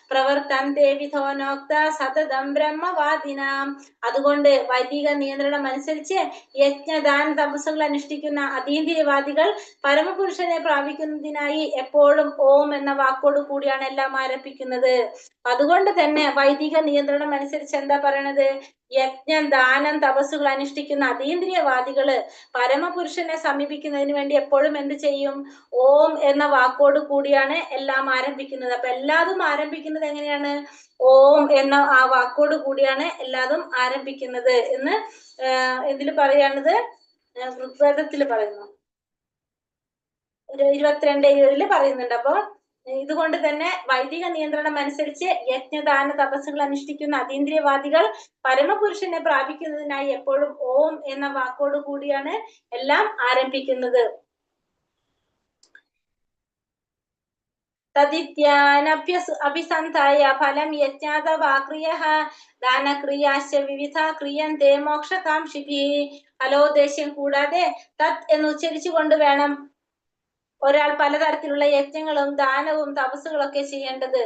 പ്രവർത്തന്തെ വിധോനോക്ത സതതം ബ്രഹ്മവാദിനാം. അതുകൊണ്ട് വൈദിക നിയന്ത്രണം അനുസരിച്ച് യജ്ഞദാന തപസ്സുകൾ അനുഷ്ഠിക്കുന്ന അതീന്ദ്രിയവാദികൾ പരമപുരുഷനെ പ്രാപിക്കുന്നതിനായി എപ്പോഴും ഓം എന്ന വാക്കോട് കൂടിയാണ് എല്ലാം ആരംഭിക്കുന്നത്. അതുകൊണ്ട് തന്നെ വൈദിക നിയന്ത്രണം അനുസരിച്ച് എന്താ പറയണത്? യജ്ഞം, ദാനം, തപസ്സുകൾ അനുഷ്ഠിക്കുന്ന അതീന്ദ്രിയവാദികള് പരമപുരുഷനെ സമീപിക്കുന്നതിന് വേണ്ടി എപ്പോഴും എന്ത് ചെയ്യും? ഓം എന്ന വാക്കോട് കൂടിയാണ് എല്ലാം ആരംഭിക്കുന്നത്. അപ്പൊ എല്ലാതും ആരംഭിക്കുന്നത് എങ്ങനെയാണ്? ഓം എന്ന ആ വാക്കോട് കൂടിയാണ് എല്ലാതും ആരംഭിക്കുന്നത് എന്ന് ഇതിൽ പറയാണത് ഋഗ്വേദത്തിൽ പറയുന്നു. 22:7 പറയുന്നുണ്ട്. അപ്പൊ ഇതുകൊണ്ട് തന്നെ വൈദിക നിയന്ത്രണം അനുസരിച്ച് യജ്ഞദാന തപസ്സുകൾ അനുഷ്ഠിക്കുന്ന അതീന്ദ്രിയവാദികൾ പരമപുരുഷനെ പ്രാപിക്കുന്നതിനായി എപ്പോഴും ഓം എന്ന വാക്കോട് കൂടിയാണ് എല്ലാം ആരംഭിക്കുന്നത്. അഭിസന്ധായ ഫലം യജ്ഞാതവാക്രിയഃ ദാനക്രിയാശ്ച വിവിധ ക്രിയന്തെ മോക്ഷകാംക്ഷിഭിഃ. ഫലോദ്ദേശം കൂടാതെ തത് എന്ന് ഉച്ചരിച്ചുകൊണ്ട് വേണം ഒരാൾ പലതരത്തിലുള്ള യജ്ഞങ്ങളും ദാനവും തപസ്സുകളൊക്കെ ചെയ്യേണ്ടത്.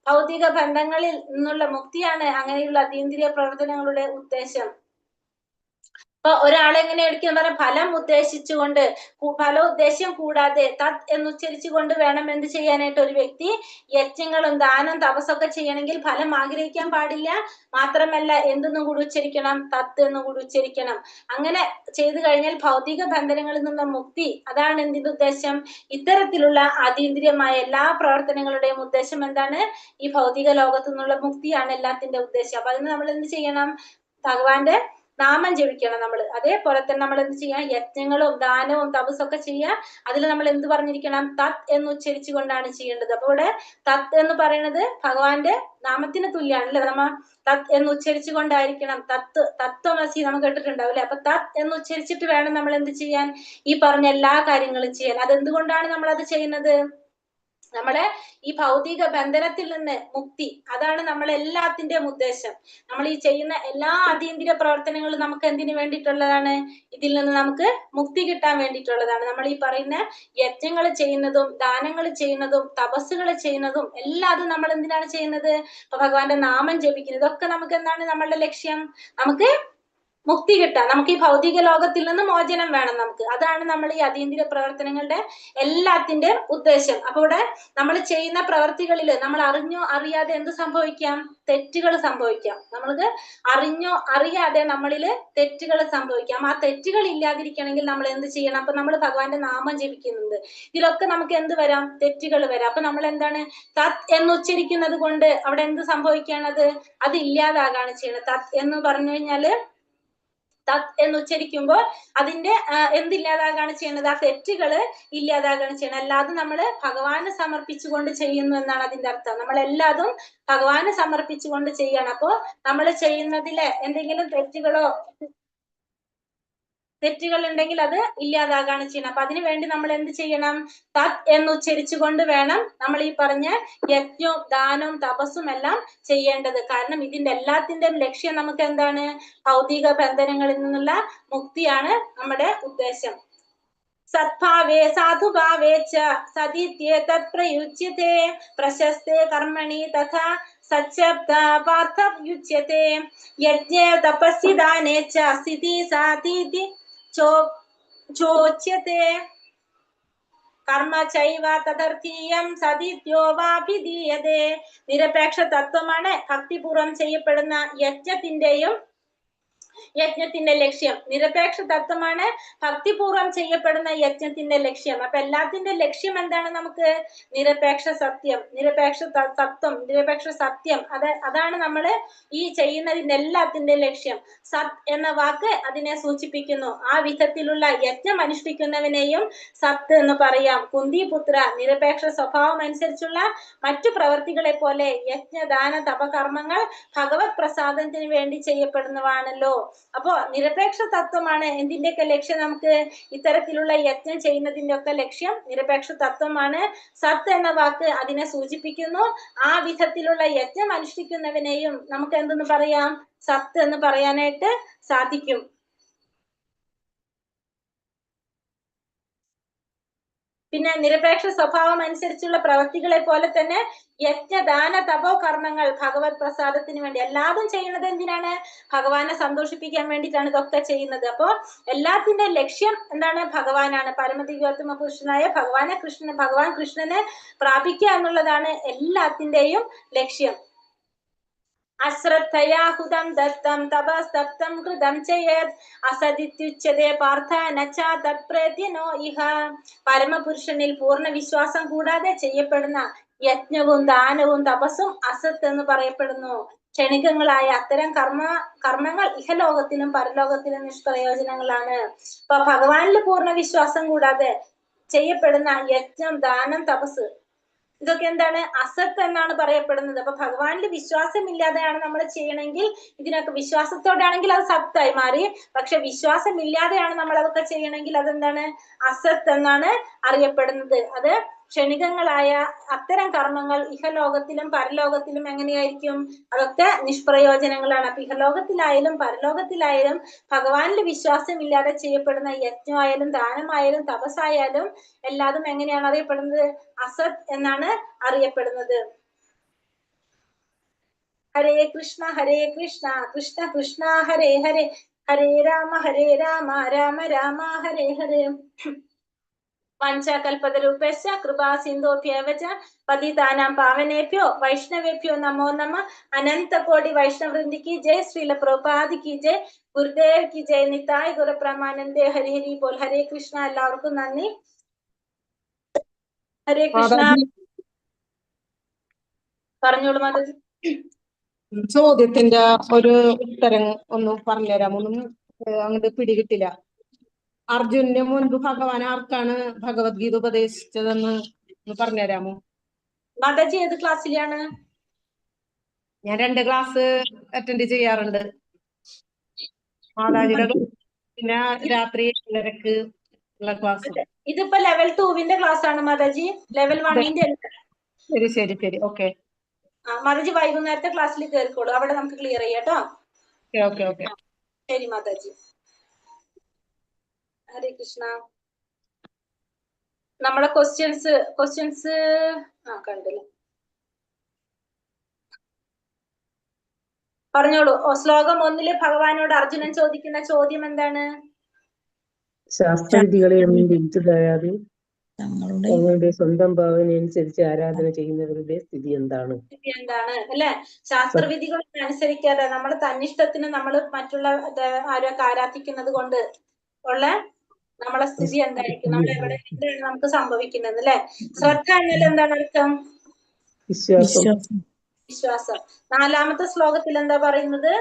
ഭൗതിക ബന്ധങ്ങളിൽ നിന്നുള്ള മുക്തിയാണ് അങ്ങനെയുള്ള അതീന്ദ്രിയ പ്രവർത്തനങ്ങളുടെ ഉദ്ദേശം. അപ്പൊ ഒരാളെങ്ങനെ എടുക്കുന്ന പറയാം? ഫലം ഉദ്ദേശിച്ചുകൊണ്ട്, ഫലോദ്ദേശം കൂടാതെ തത് എന്ന് ഉച്ചരിച്ചുകൊണ്ട് വേണം എന്ത് ചെയ്യാനായിട്ട് ഒരു വ്യക്തി യജ്ഞങ്ങളും ദാനം തപസ്സൊക്കെ ചെയ്യണമെങ്കിൽ ഫലം ആഗ്രഹിക്കാൻ പാടില്ല. മാത്രമല്ല എന്തെന്നും കൂടി ഉച്ചരിക്കണം? തത്ത് എന്നും കൂടി ഉച്ചരിക്കണം. അങ്ങനെ ചെയ്തു കഴിഞ്ഞാൽ ഭൗതിക ബന്ധനങ്ങളിൽ നിന്നുള്ള മുക്തി, അതാണ് എന്തിന്റെ ഉദ്ദേശം? ഇത്തരത്തിലുള്ള അതീന്ദ്രിയമായ എല്ലാ പ്രവർത്തനങ്ങളുടെയും ഉദ്ദേശം എന്താണ്? ഈ ഭൗതിക ലോകത്തു നിന്നുള്ള മുക്തിയാണ് എല്ലാത്തിന്റെ ഉദ്ദേശം. അപ്പൊ അതിന് നമ്മൾ എന്ത് ചെയ്യണം? ഭഗവാന്റെ നാമം ജപിക്കണം നമ്മൾ. അതേപോലെ തന്നെ നമ്മൾ എന്ത് ചെയ്യാം? യജ്ഞങ്ങളും ദാനവും തപസ്സൊക്കെ ചെയ്യാം. അതിൽ നമ്മൾ എന്ത് പറഞ്ഞിരിക്കണം? തത് എന്ന് ഉച്ചരിച്ചു കൊണ്ടാണ് ചെയ്യേണ്ടത്. അപ്പൊ ഇവിടെ തത് എന്ന് പറയുന്നത് ഭഗവാന്റെ നാമത്തിന് തുല്യാണ് അല്ലെ? നമ്മ തത് എന്ന് ഉച്ചരിച്ചു കൊണ്ടായിരിക്കണം. തത്വമസി നമ്മൾ കേട്ടിട്ടുണ്ടാവും അല്ലെ? അപ്പൊ തത് എന്ന് ഉച്ചരിച്ചിട്ട് വേണം നമ്മൾ എന്ത് ചെയ്യാൻ? ഈ പറഞ്ഞ എല്ലാ കാര്യങ്ങളും ചെയ്യാൻ. അതെന്തുകൊണ്ടാണ് നമ്മൾ അത് ചെയ്യുന്നത്? നമ്മളെ ഈ ഭൗതിക ബന്ധനത്തിൽ നിന്ന് മുക്തി, അതാണ് നമ്മളെല്ലാത്തിന്റെയും ഉദ്ദേശം. നമ്മൾ ഈ ചെയ്യുന്ന എല്ലാ അതീന്ദ്രിയ പ്രവർത്തനങ്ങളും നമുക്ക് എന്തിനു വേണ്ടിയിട്ടുള്ളതാണ്? ഇതിൽ നിന്ന് നമുക്ക് മുക്തി കിട്ടാൻ വേണ്ടിയിട്ടുള്ളതാണ്. നമ്മൾ ഈ പറയുന്ന യജ്ഞങ്ങൾ ചെയ്യുന്നതും ദാനങ്ങൾ ചെയ്യുന്നതും തപസ്സുകൾ ചെയ്യുന്നതും എല്ലാതും നമ്മൾ എന്തിനാണ് ചെയ്യുന്നത്? ഇപ്പൊ ഭഗവാന്റെ നാമം ജപിക്കുന്നത്, ഇതൊക്കെ നമുക്ക് എന്താണ് നമ്മളുടെ ലക്ഷ്യം? നമുക്ക് മുക്തി കിട്ടാൻ, നമുക്ക് ഈ ഭൗതിക ലോകത്തിൽ നിന്ന് മോചനം വേണം നമുക്ക്. അതാണ് നമ്മൾ ഈ അതീന്ദ്രിയ പ്രവർത്തനങ്ങളുടെ എല്ലാത്തിന്റെയും ഉദ്ദേശം. അപ്പൊ ഇവിടെ നമ്മൾ ചെയ്യുന്ന പ്രവർത്തികളിൽ നമ്മൾ അറിഞ്ഞോ അറിയാതെ എന്ത് സംഭവിക്കാം? തെറ്റുകൾ സംഭവിക്കാം. നമ്മൾക്ക് അറിഞ്ഞോ അറിയാതെ നമ്മളില് തെറ്റുകൾ സംഭവിക്കാം. ആ തെറ്റുകൾ ഇല്ലാതിരിക്കണമെങ്കിൽ നമ്മൾ എന്ത് ചെയ്യണം? അപ്പൊ നമ്മൾ ഭഗവാന്റെ നാമം ജപിക്കുന്നുണ്ട്, ഇതിലൊക്കെ നമുക്ക് എന്ത് വരാം? തെറ്റുകൾ വരാം. അപ്പൊ നമ്മൾ എന്താണ്? തത് എന്ന് ഉച്ചരിക്കുന്നത് കൊണ്ട് അവിടെ എന്ത് സംഭവിക്കുകയാണത്? അത് ഇല്ലാതാകാണ് ചെയ്യുന്നത്. തത് എന്ന് പറഞ്ഞു കഴിഞ്ഞാല് തത് എന്ന് ഉച്ചരിക്കുമ്പോൾ അതിന്റെ എന്തില്ലാതാകാണ് ചെയ്യുന്നത്? ആ തെറ്റുകള് ഇല്ലാതാകാണ് ചെയ്യണം. അല്ലാതെ നമ്മള് ഭഗവാന് സമർപ്പിച്ചുകൊണ്ട് ചെയ്യുന്നു എന്നാണ് അതിന്റെ അർത്ഥം. നമ്മളെല്ലാതും ഭഗവാന് സമർപ്പിച്ചുകൊണ്ട് ചെയ്യണം. അപ്പോ നമ്മൾ ചെയ്യുന്നതില് എന്തെങ്കിലും തെറ്റുകൾ ഉണ്ടെങ്കിൽ അത് ഇല്ലാതാകാണ് ചെയ്യണം. അപ്പൊ അതിനു വേണ്ടി നമ്മൾ എന്ത് ചെയ്യണം? തത് എന്ന് ഉച്ചരിച്ചുകൊണ്ട് വേണം നമ്മൾ ഈ പറഞ്ഞ യജ്ഞവും ദാനവും തപസ്സും എല്ലാം ചെയ്യേണ്ടത്. കാരണം ഇതിന്റെ എല്ലാത്തിന്റെയും ലക്ഷ്യം നമുക്ക് എന്താണ്? ഭൗതിക ബന്ധനങ്ങളിൽ നിന്നുള്ള മുക്തിയാണ് നമ്മുടെ ഉദ്ദേശം. സദ്ഭാവേ സാധുഭാവേ ച സതിത്യേ തത് പ്രയുജ്യത്തെ പ്രശസ്തേ കർമ്മണി തഥാ സച്ഛബ്ദ പാർത്ഥയുജ്യത്തെ യജ്ഞേ തപസ്സി ദാനേ ച സ്ഥിതി സാധീതി ചോച്യത്തെ കർമ്മ ചൈവ തദർത്ഥീയം സതിത്യോ യജ്ഞത്തിന്റെ ലക്ഷ്യം. നിരപേക്ഷ തത്വമാണ് ഭക്തിപൂർവം ചെയ്യപ്പെടുന്ന യജ്ഞത്തിന്റെ ലക്ഷ്യം. അപ്പൊ എല്ലാത്തിന്റെ ലക്ഷ്യം എന്താണ്? നമുക്ക് നിരപേക്ഷ സത്യം, നിരപേക്ഷ തത്വം, നിരപേക്ഷ സത്യം, അതാണ് നമ്മൾ ഈ ചെയ്യുന്നതിന്റെ എല്ലാത്തിന്റെ ലക്ഷ്യം. സത് എന്ന വാക്ക് അതിനെ സൂചിപ്പിക്കുന്നു. ആ വിധത്തിലുള്ള യജ്ഞം അനുഷ്ഠിക്കുന്നവനെയും സത്ത് എന്ന് പറയാം. കുന്തിപുത്ര, നിരപേക്ഷ സ്വഭാവം അനുസരിച്ചുള്ള മറ്റു പ്രവർത്തികളെ പോലെ യജ്ഞദാന തപകർമ്മങ്ങൾ ഭഗവത് പ്രസാദത്തിന് വേണ്ടി ചെയ്യപ്പെടുന്നതാണല്ലോ. അപ്പോ നിരപേക്ഷ തത്വമാണ് എന്തിന്റെയൊക്കെ ലക്ഷ്യം? നമുക്ക് ഇത്തരത്തിലുള്ള യജ്ഞം ചെയ്യുന്നതിന്റെ ഒക്കെ ലക്ഷ്യം നിരപേക്ഷ തത്വമാണ്. സത്ത് എന്ന വാക്ക് അതിനെ സൂചിപ്പിക്കുന്നു. ആ വിധത്തിലുള്ള യജ്ഞം അനുഷ്ഠിക്കുന്നവനെയും നമുക്ക് എന്തെന്ന് പറയാം? സത്ത് എന്ന് പറയാനായിട്ട് സാധിക്കും. പിന്നെ നിരപേക്ഷ സ്വഭാവം അനുസരിച്ചുള്ള പ്രവൃത്തികളെ പോലെ തന്നെ യജ്ഞദാന തപോ കർമ്മങ്ങൾ ഭഗവത് പ്രസാദത്തിന് വേണ്ടി. എല്ലാതും ചെയ്യുന്നത് എന്തിനാണ്? ഭഗവാനെ സന്തോഷിപ്പിക്കാൻ വേണ്ടിയിട്ടാണ് ഇതൊക്കെ ചെയ്യുന്നത്. അപ്പോ എല്ലാത്തിന്റെ ലക്ഷ്യം എന്താണ്? ഭഗവാനാണ്. പരമദിവ്യോത്തമ പുരുഷനായ ഭഗവാൻ കൃഷ്ണനെ പ്രാപിക്കുക എന്നുള്ളതാണ് എല്ലാത്തിന്റെയും ലക്ഷ്യം. അശ്രദ്ധയാഹുതം ദത്തം തപസ്തപ്തം കൃതം ചെയ്യത് അസദിത്യുച്യതേ പാർത്ഥ നച്ചാ തത്പ്രേത്യനോ ഇഹ. പരമപുരുഷനിൽ പൂർണ്ണ വിശ്വാസം കൂടാതെ ചെയ്യപ്പെടുന്ന യജ്ഞവും ദാനവും തപസ്സും അസത്ത് എന്ന് പറയപ്പെടുന്നു. ക്ഷണികങ്ങളായ അത്തരം കർമ്മങ്ങൾ ഇഹലോകത്തിലും പരലോകത്തിലും നിഷ്പ്രയോജനങ്ങളാണ്. അപ്പൊ ഭഗവാനിൽ പൂർണ്ണ വിശ്വാസം കൂടാതെ ചെയ്യപ്പെടുന്ന യജ്ഞം, ദാനം, തപസ് ഇതൊക്കെ എന്താണ്? അസത്ത് എന്നാണ് പറയപ്പെടുന്നത്. അപ്പൊ ഭഗവാനിൽ വിശ്വാസമില്ലാതെയാണ് നമ്മൾ ചെയ്യണമെങ്കിൽ, ഇതിനൊക്കെ വിശ്വാസത്തോടെയാണെങ്കിൽ അത് സത്തായി മാറി. പക്ഷെ വിശ്വാസമില്ലാതെയാണ് നമ്മൾ അതൊക്കെ ചെയ്യണമെങ്കിൽ അതെന്താണ്? അസത്ത് എന്നാണ് അറിയപ്പെടുന്നത്. അത് ക്ഷണികങ്ങളായ അത്തരം കർമ്മങ്ങൾ ഇഹലോകത്തിലും പരലോകത്തിലും എങ്ങനെയായിരിക്കും? അതൊക്കെ നിഷ്പ്രയോജനങ്ങളാണ്. അപ്പൊ ഇഹലോകത്തിലായാലും പരലോകത്തിലായാലും ഭഗവാനിൽ വിശ്വാസമില്ലാതെ ചെയ്യപ്പെടുന്ന യജ്ഞമായാലും ദാനമായാലും തപസ്സായാലും എല്ലാതും എങ്ങനെയാണ് അറിയപ്പെടുന്നത്? അസത് എന്നാണ് അറിയപ്പെടുന്നത്. ഹരേ കൃഷ്ണ കൃഷ്ണ കൃഷ്ണ ഹരേ ഹരേ, ഹരേ രാമ രാമ രാമ ഹരേ ഹരേ. വഞ്ചകൽപതരൂപേശ്ച കൃപാ സിന്ധോഭ്യേവ ച പതിതാനാം പാവനേഭ്യോ വൈഷ്ണവേഭ്യോ നമോ നമഃ. അനന്ത കോടി വൈഷ്ണവൃന്ദി की जय, श्रील प्रभुपाद की जय, ഗുരുദേവ് की जय, നിതായ് ഗുരുപ്രമാനന്ദേ. ഹരി ഹരി ബോൽ. ഹരേ കൃഷ്ണ. എല്ലാവർക്കും നന്ദി. ഹരേ കൃഷ്ണ. പറഞ്ഞോളൂ മാതാജി. ചോദ്യത്തിന്റെ ഒരു ഉത്തരം ഒന്ന് പറഞ്ഞുതരാമോ? ഒന്നും അങ്ങോട്ട് പിടികിട്ടില്ല. അർജുനന് മുൻപ് ഭഗവാൻ ആർക്കാണ് ഭഗവത്ഗീത ഉപദേശിച്ചതെന്ന് ഒന്ന് പറഞ്ഞുതരാമോ? മാതാജി ഏത് ക്ലാസ്സിലാണ്? ഞാൻ 2 ക്ലാസ് അറ്റൻഡ് ചെയ്യാറുണ്ട്. മാതാജിയുടെ പിന്നെ രാത്രി 7:30 ഉള്ള ക്ലാസ്. ഇതിപ്പോ ലെവൽ 2 ക്ലാസ് ആണ് മാതാജി. ലെവൽ 1 ശരി ശരി ശരി. ഓക്കെ. മാതാജി വൈകുന്നേരത്തെ ക്ലാസ്സിൽ കയറിക്കോളൂ. അവിടെ നമുക്ക് ക്ലിയർ ചെയ്യാട്ടോ. Okay okay. ശരി മാതാജി. ഹരേ കൃഷ്ണ. നമ്മളെ ക്വസ്റ്റ്യൻസ് കണ്ടല്ലോ. പറഞ്ഞോളൂ. ശ്ലോകം 1 ഭഗവാനോട് അർജുനൻ ചോദിക്കുന്ന ചോദ്യം എന്താണ്? ശാസ്ത്രവിധികളെ ഒന്നും പിന്തുടരാതെ തങ്ങളുടെ സ്വന്തം ഭാവനയനുസരിച്ച് ആരാധന ചെയ്യുന്നവരുടെ സ്ഥിതി എന്താണ്? അല്ലെ? ശാസ്ത്രവിധികൾ അനുസരിക്കാതെ നമ്മൾ തന്നിഷ്ടത്തിന് നമ്മൾ മറ്റുള്ള ആരൊക്കെ ആരാധിക്കുന്നത് കൊണ്ട് ഉള്ള നമ്മളെ സ്ഥിതി എന്തായിരിക്കും? നമ്മൾ എവിടെ എന്താണ് നമുക്ക് സംഭവിക്കുന്നത്? അല്ലെ? ശ്രദ്ധ എന്നാൽ എന്താണ് അർത്ഥം? വിശ്വാസം. 4ാമത്തെ ശ്ലോകത്തിൽ എന്താ പറയുന്നത്?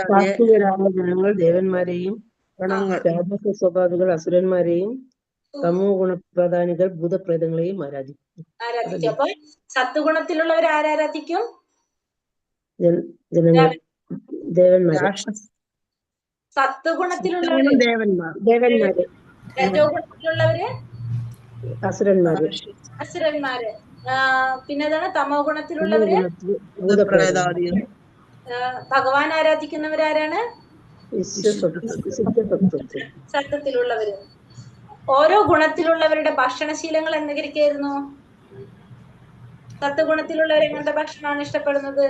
സാത്വികരായ ജനങ്ങൾ ദേവന്മാരെയും രാജസ സ്വഭാവികൾ അസുരന്മാരെയും തമോ ഗുണപ്രധാനികൾ ഭൂതപ്രേതങ്ങളെയും ആരാധിക്കും. അപ്പൊ സത്വഗുണത്തിലുള്ളവർ ആരാധിക്കും? ജനങ്ങൾ ദേവന്മാരെ. സത്വഗുണത്തിലുള്ളവര് ദേവന്മാരെ. രജോ ഗുണത്തിലുള്ളവര് അസുരന്മാര്. പിന്നെ തമോ ഗുണത്തിലുള്ളവര് ഭഗവാൻ ആരാധിക്കുന്നവരാരാണ്? സത്യത്തിലുള്ളവര്. ഓരോ ഗുണത്തിലുള്ളവരുടെ ഭക്ഷണശീലങ്ങൾ എന്തൊക്കെയായിരുന്നു? സത്വഗുണത്തിലുള്ളവർ എങ്ങനത്തെ ഭക്ഷണമാണ് ഇഷ്ടപ്പെടുന്നത്?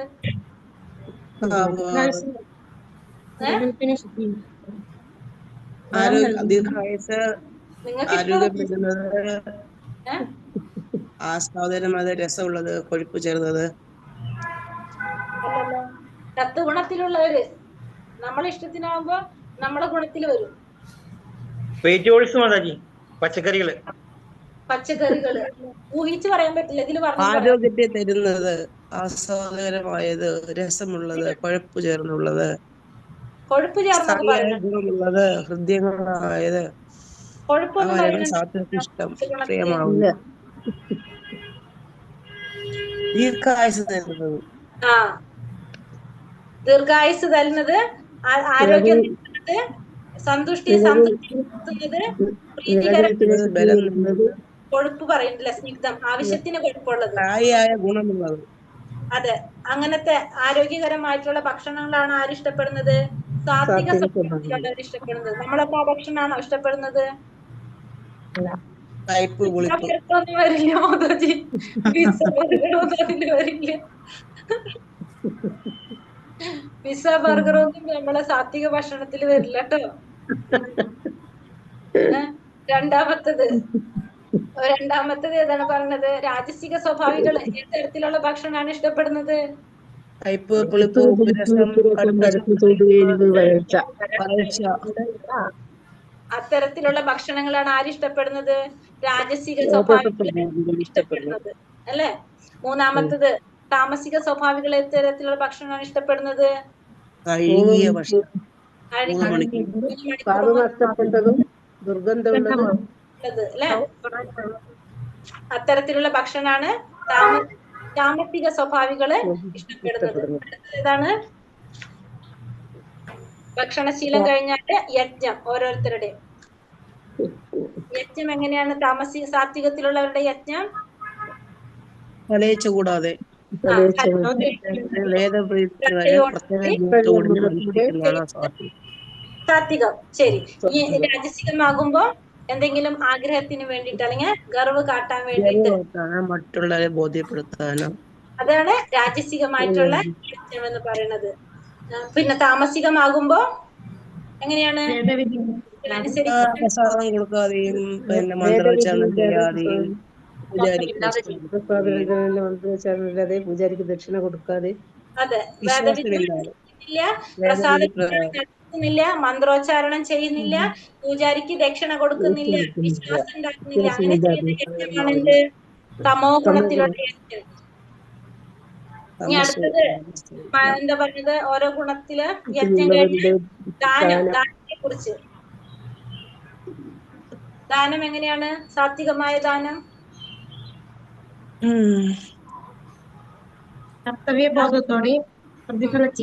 ആസ്വാദനം, അത് രസമുള്ളത്, കൊഴുപ്പ് ചേർന്നത്. തത്വഗുണത്തിലുള്ളവര് നമ്മളെ ഇഷ്ടത്തിനാവുമ്പോ നമ്മളെ ഗുണത്തിൽ വരും. വെജിറ്റബിൾസ് മാതാജി, പച്ചക്കറികള്. പച്ചക്കറികള് ഊഹിച്ച് പറയാൻ പറ്റില്ല, ഇതില് പറഞ്ഞു പറയാം. ആരോഗ്യത്തെ തരുന്നത്, ആസ്വാദകരമായത്, രസമുള്ളത്, കൊഴുപ്പ് ചേർന്നുള്ളത്, കൊഴുപ്പ് ചേർന്നത് സ്ഥായിയായ പറയണം. ഗുണമുള്ളത്, ഹൃദ്യങ്ങളായത്, കൊഴുപ്പൊന്നും അവരാണ് പറയുന്നുണ്ട് സാത്വിക ഇഷ്ടം, ഗുണത്തില്. പ്രിയമാവുന്നത്, ദീർഘായുസ് തരുന്നത്. ആ ദീർഘായുസ് തരുന്നത്, ആരോഗ്യം നൽകുന്നത്, സന്തുഷ്ടി നടത്തുന്നത്, പ്രീതികരമായത്, ബലം നൽകുന്നത്, കൊഴുപ്പ് പറയുന്നില്ല, സ്നിഗ്ധം, ആവശ്യത്തിന് കൊഴുപ്പുള്ളത്, സ്ഥായിയായ ഗുണമുള്ളത്. അതെ. അങ്ങനത്തെ ആരോഗ്യകരമായിട്ടുള്ള ഭക്ഷണങ്ങളാണ് ആര് ഇഷ്ടപ്പെടുന്നത്? സാത്വിക സ്വഭാവത്തിലുള്ളവർ ഇഷ്ടപ്പെടുന്നത്. നമ്മളപ്പോ ആ ഭക്ഷണമാണോ ഇഷ്ടപ്പെടുന്നത്? കയ്പ് പുളിപ്പ് ഒന്നും വരില്ല മാതാജി, വരില്ല. പിസ്സ ബർഗർ ഒന്നും നമ്മളെ സാത്വിക ഭക്ഷണത്തിൽ വരില്ല കേട്ടോ. രണ്ടാമത്തത് ഏതാണ് പറഞ്ഞത്? രാജസിക സ്വഭാവികൾ ഏത് തരത്തിലുള്ള ഭക്ഷണമാണ് ഇഷ്ടപ്പെടുന്നത്? കയ്പ് പുളിപ്പ് ഉപ്പ് രസം അത്തരത്തിലുള്ള ഭക്ഷണങ്ങളാണ് ആര് ഇഷ്ടപ്പെടുന്നത്? രാജസിക സ്വഭാവികൾ ഇഷ്ടപ്പെടുന്നത് അല്ലെ. മൂന്നാമത്തത് താമസിക സ്വഭാവികൾ ഏത് തരത്തിലുള്ള ഭക്ഷണമാണ് ഇഷ്ടപ്പെടുന്നത്? കഴുകിയ ഭക്ഷണം, അല്ലെ. അത്തരത്തിലുള്ള ഭക്ഷണമാണ് താമസിക സ്വഭാവികള് ഇഷ്ടപ്പെടുന്നത്. ഏതാണ്? ഭക്ഷണശീലം കഴിഞ്ഞാല് യജ്ഞം, ഓരോരുത്തരുടെയും യജ്ഞം എങ്ങനെയാണ്? സാത്വികത്തിലുള്ളവരുടെ യജ്ഞം തലയിച്ച കൂടാതെ സാത്വികം. ശരി. ഈ രാജസികമാകുമ്പോ എന്തെങ്കിലും ആഗ്രഹത്തിന് വേണ്ടിട്ട് അല്ലെങ്കിൽ ഗർവ് കാട്ടാൻ വേണ്ടിട്ട്, മറ്റുള്ളവരെ ബോധ്യപ്പെടുത്താനോ, അതാണ് രാജസികമായിട്ടുള്ള യജ്ഞം എന്ന് പറയുന്നത്. പിന്നെ താമസികമാകുമ്പോ എങ്ങനെയാണ്? പ്രസാദം കൊടുക്കാതെയും പിന്നെ മന്ത്രോച്ചാരണം ചെയ്യാതെയും പൂജാരിക്ക് ദക്ഷിണ കൊടുക്കാതെ, അതെ, പ്രസാദിക്കുന്നില്ല, മന്ത്രോച്ചാരണം ചെയ്യുന്നില്ല, പൂജാരിക്ക് ദക്ഷിണ കൊടുക്കുന്നില്ല, വിശ്വാസം ഉണ്ടാക്കുന്നില്ല. അങ്ങനെ ചെയ്യുന്ന യജ്ഞമാണെന്ത്? തമോ ഗുണത്തിലുള്ള യജ്ഞം. ഇനി അടുത്തത് എന്താ പറഞ്ഞത്? ഓരോ ഗുണത്തില് യജ്ഞം കഴിഞ്ഞ് ദാനത്തെ കുറിച്ച്. ദാനം എങ്ങനെയാണ്? സാത്വികമായ ദാനം കർത്തവ്യബോധത്തോടെ പ്രതിഫലിച്ച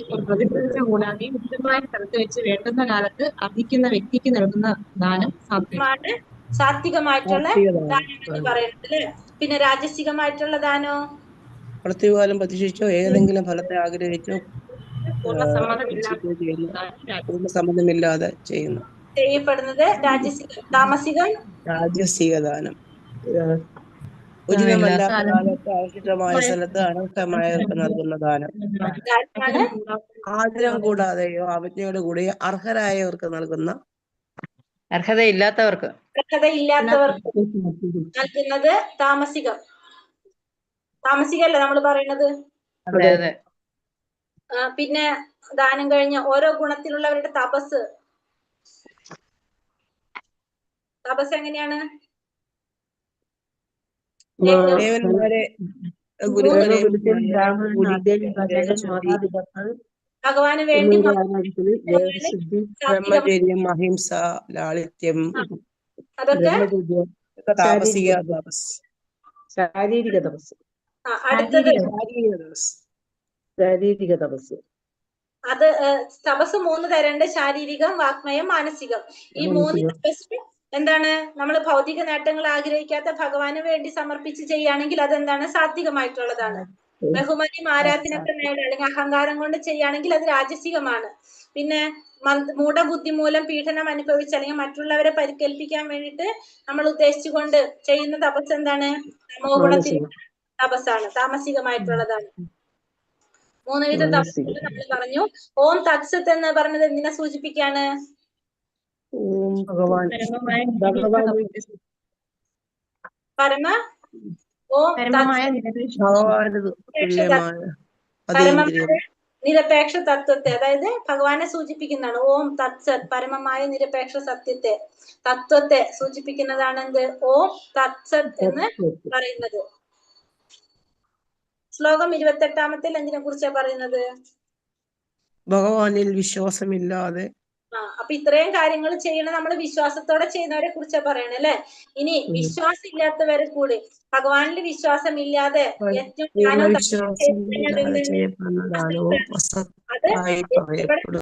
കൂടാതെ ഉചിതമായ സ്ഥലത്ത് വെച്ച് വേണ്ടുന്ന കാലത്ത് അർഹിക്കുന്ന വ്യക്തിക്ക് നൽകുന്ന ദാനം സാത്വികമാണ്. സാത്വികമായിട്ടുള്ള ദാനം എന്ന് പറയുന്നത് അല്ലെ. പിന്നെ രാജസികമായിട്ടുള്ള ദാനോ? പ്രതിഫലം പ്രതീക്ഷിച്ചോ ഏതെങ്കിലും ഫലത്തെ ആഗ്രഹിച്ചോ പൂർണ്ണസമ്മതമില്ലാതെ ചെയ്യപ്പെടുന്നത് രാജസികം. താമസികം രാജസിക ദാനം. ഉചിതമല്ലാത്ത കാലത്ത് ആവശ്യമായ സ്ഥലത്ത് അനർഹമായവർക്ക് നൽകുന്ന ദാനം. ആഗ്രഹം കൂടാതെയോ അവജ്ഞയോട് കൂടിയോ അർഹരായവർക്ക് നൽകുന്ന, അർഹതയില്ലാത്തവർക്ക് നൽകുന്നത് താമസികം. താമസികല്ലേ നമ്മൾ പറയുന്നത്? പിന്നെ ദാനം കഴിഞ്ഞ ഓരോ ഗുണത്തിലുള്ളവരുടെ തപസ് എങ്ങനെയാണ്? ഭഗവാന് വേണ്ടി ബ്രഹ്മചര്യം, അഹിംസ, ലാളിത്യം, അതൊക്കെ ശാരീരിക തപസ്. അടുത്തത് ശാരീരിക തപസ്. അത് തപസ് 3 തരണ്ട്: ശാരീരികം, വാഗ്മയം, മാനസികം. ഈ 3 തപസ് എന്താണ്? നമ്മൾ ഭൗതിക നേട്ടങ്ങൾ ആഗ്രഹിക്കാത്ത ഭഗവാന് വേണ്ടി സമർപ്പിച്ച് ചെയ്യുകയാണെങ്കിൽ അതെന്താണ്? സാത്വികമായിട്ടുള്ളതാണ്. ബഹുമതി ആരാധനയൊക്കെ നേടുക അല്ലെങ്കിൽ അഹങ്കാരം കൊണ്ട് ചെയ്യുകയാണെങ്കിൽ അത് രാജസികമാണ്. പിന്നെ മൂഢബുദ്ധി മൂലം പീഡനം അനുഭവിച്ച് അല്ലെങ്കിൽ മറ്റുള്ളവരെ പരിക്കേൽപ്പിക്കാൻ വേണ്ടിയിട്ട് നമ്മൾ ഉദ്ദേശിച്ചുകൊണ്ട് ചെയ്യുന്ന തപസ് എന്താണ്? തമോ ഗുണത്തിലുള്ള തപസ്സാണ്, താമസികമായിട്ടുള്ളതാണ്. 3 വിധ തപസ്സുകൾ നമ്മൾ പറഞ്ഞു. ഓം തത്സത്ത് എന്ന് പറഞ്ഞത് എന്തിനെ സൂചിപ്പിക്കാണ്? നിരപേക്ഷ തത്വത്തെ, അതായത് ഭഗവാനെ സൂചിപ്പിക്കുന്നതാണ്. ഓം തത്സത്, പരമമായ നിരപേക്ഷ സത്യത്തെ, തത്വത്തെ സൂചിപ്പിക്കുന്നതാണ് എന്ത്? ഓം തത്സത് എന്ന് പറയുന്നത്. ശ്ലോകം 28-ാമത്തെ എന്തിനെ കുറിച്ചാ പറയുന്നത്? ഭഗവാനിൽ വിശ്വാസമില്ലാതെ. അപ്പൊ ഇത്രയും കാര്യങ്ങൾ ചെയ്യണം നമ്മൾ വിശ്വാസത്തോടെ ചെയ്യുന്നവരെ കുറിച്ചാ പറയണേ അല്ലെ. ഇനി വിശ്വാസം ഇല്ലാത്തവരെ കൂടി, ഭഗവാനിൽ വിശ്വാസം ഇല്ലാതെ ചെയ്യപ്പെടുന്ന ദാനവും അസത്തായി പറയപ്പെടും.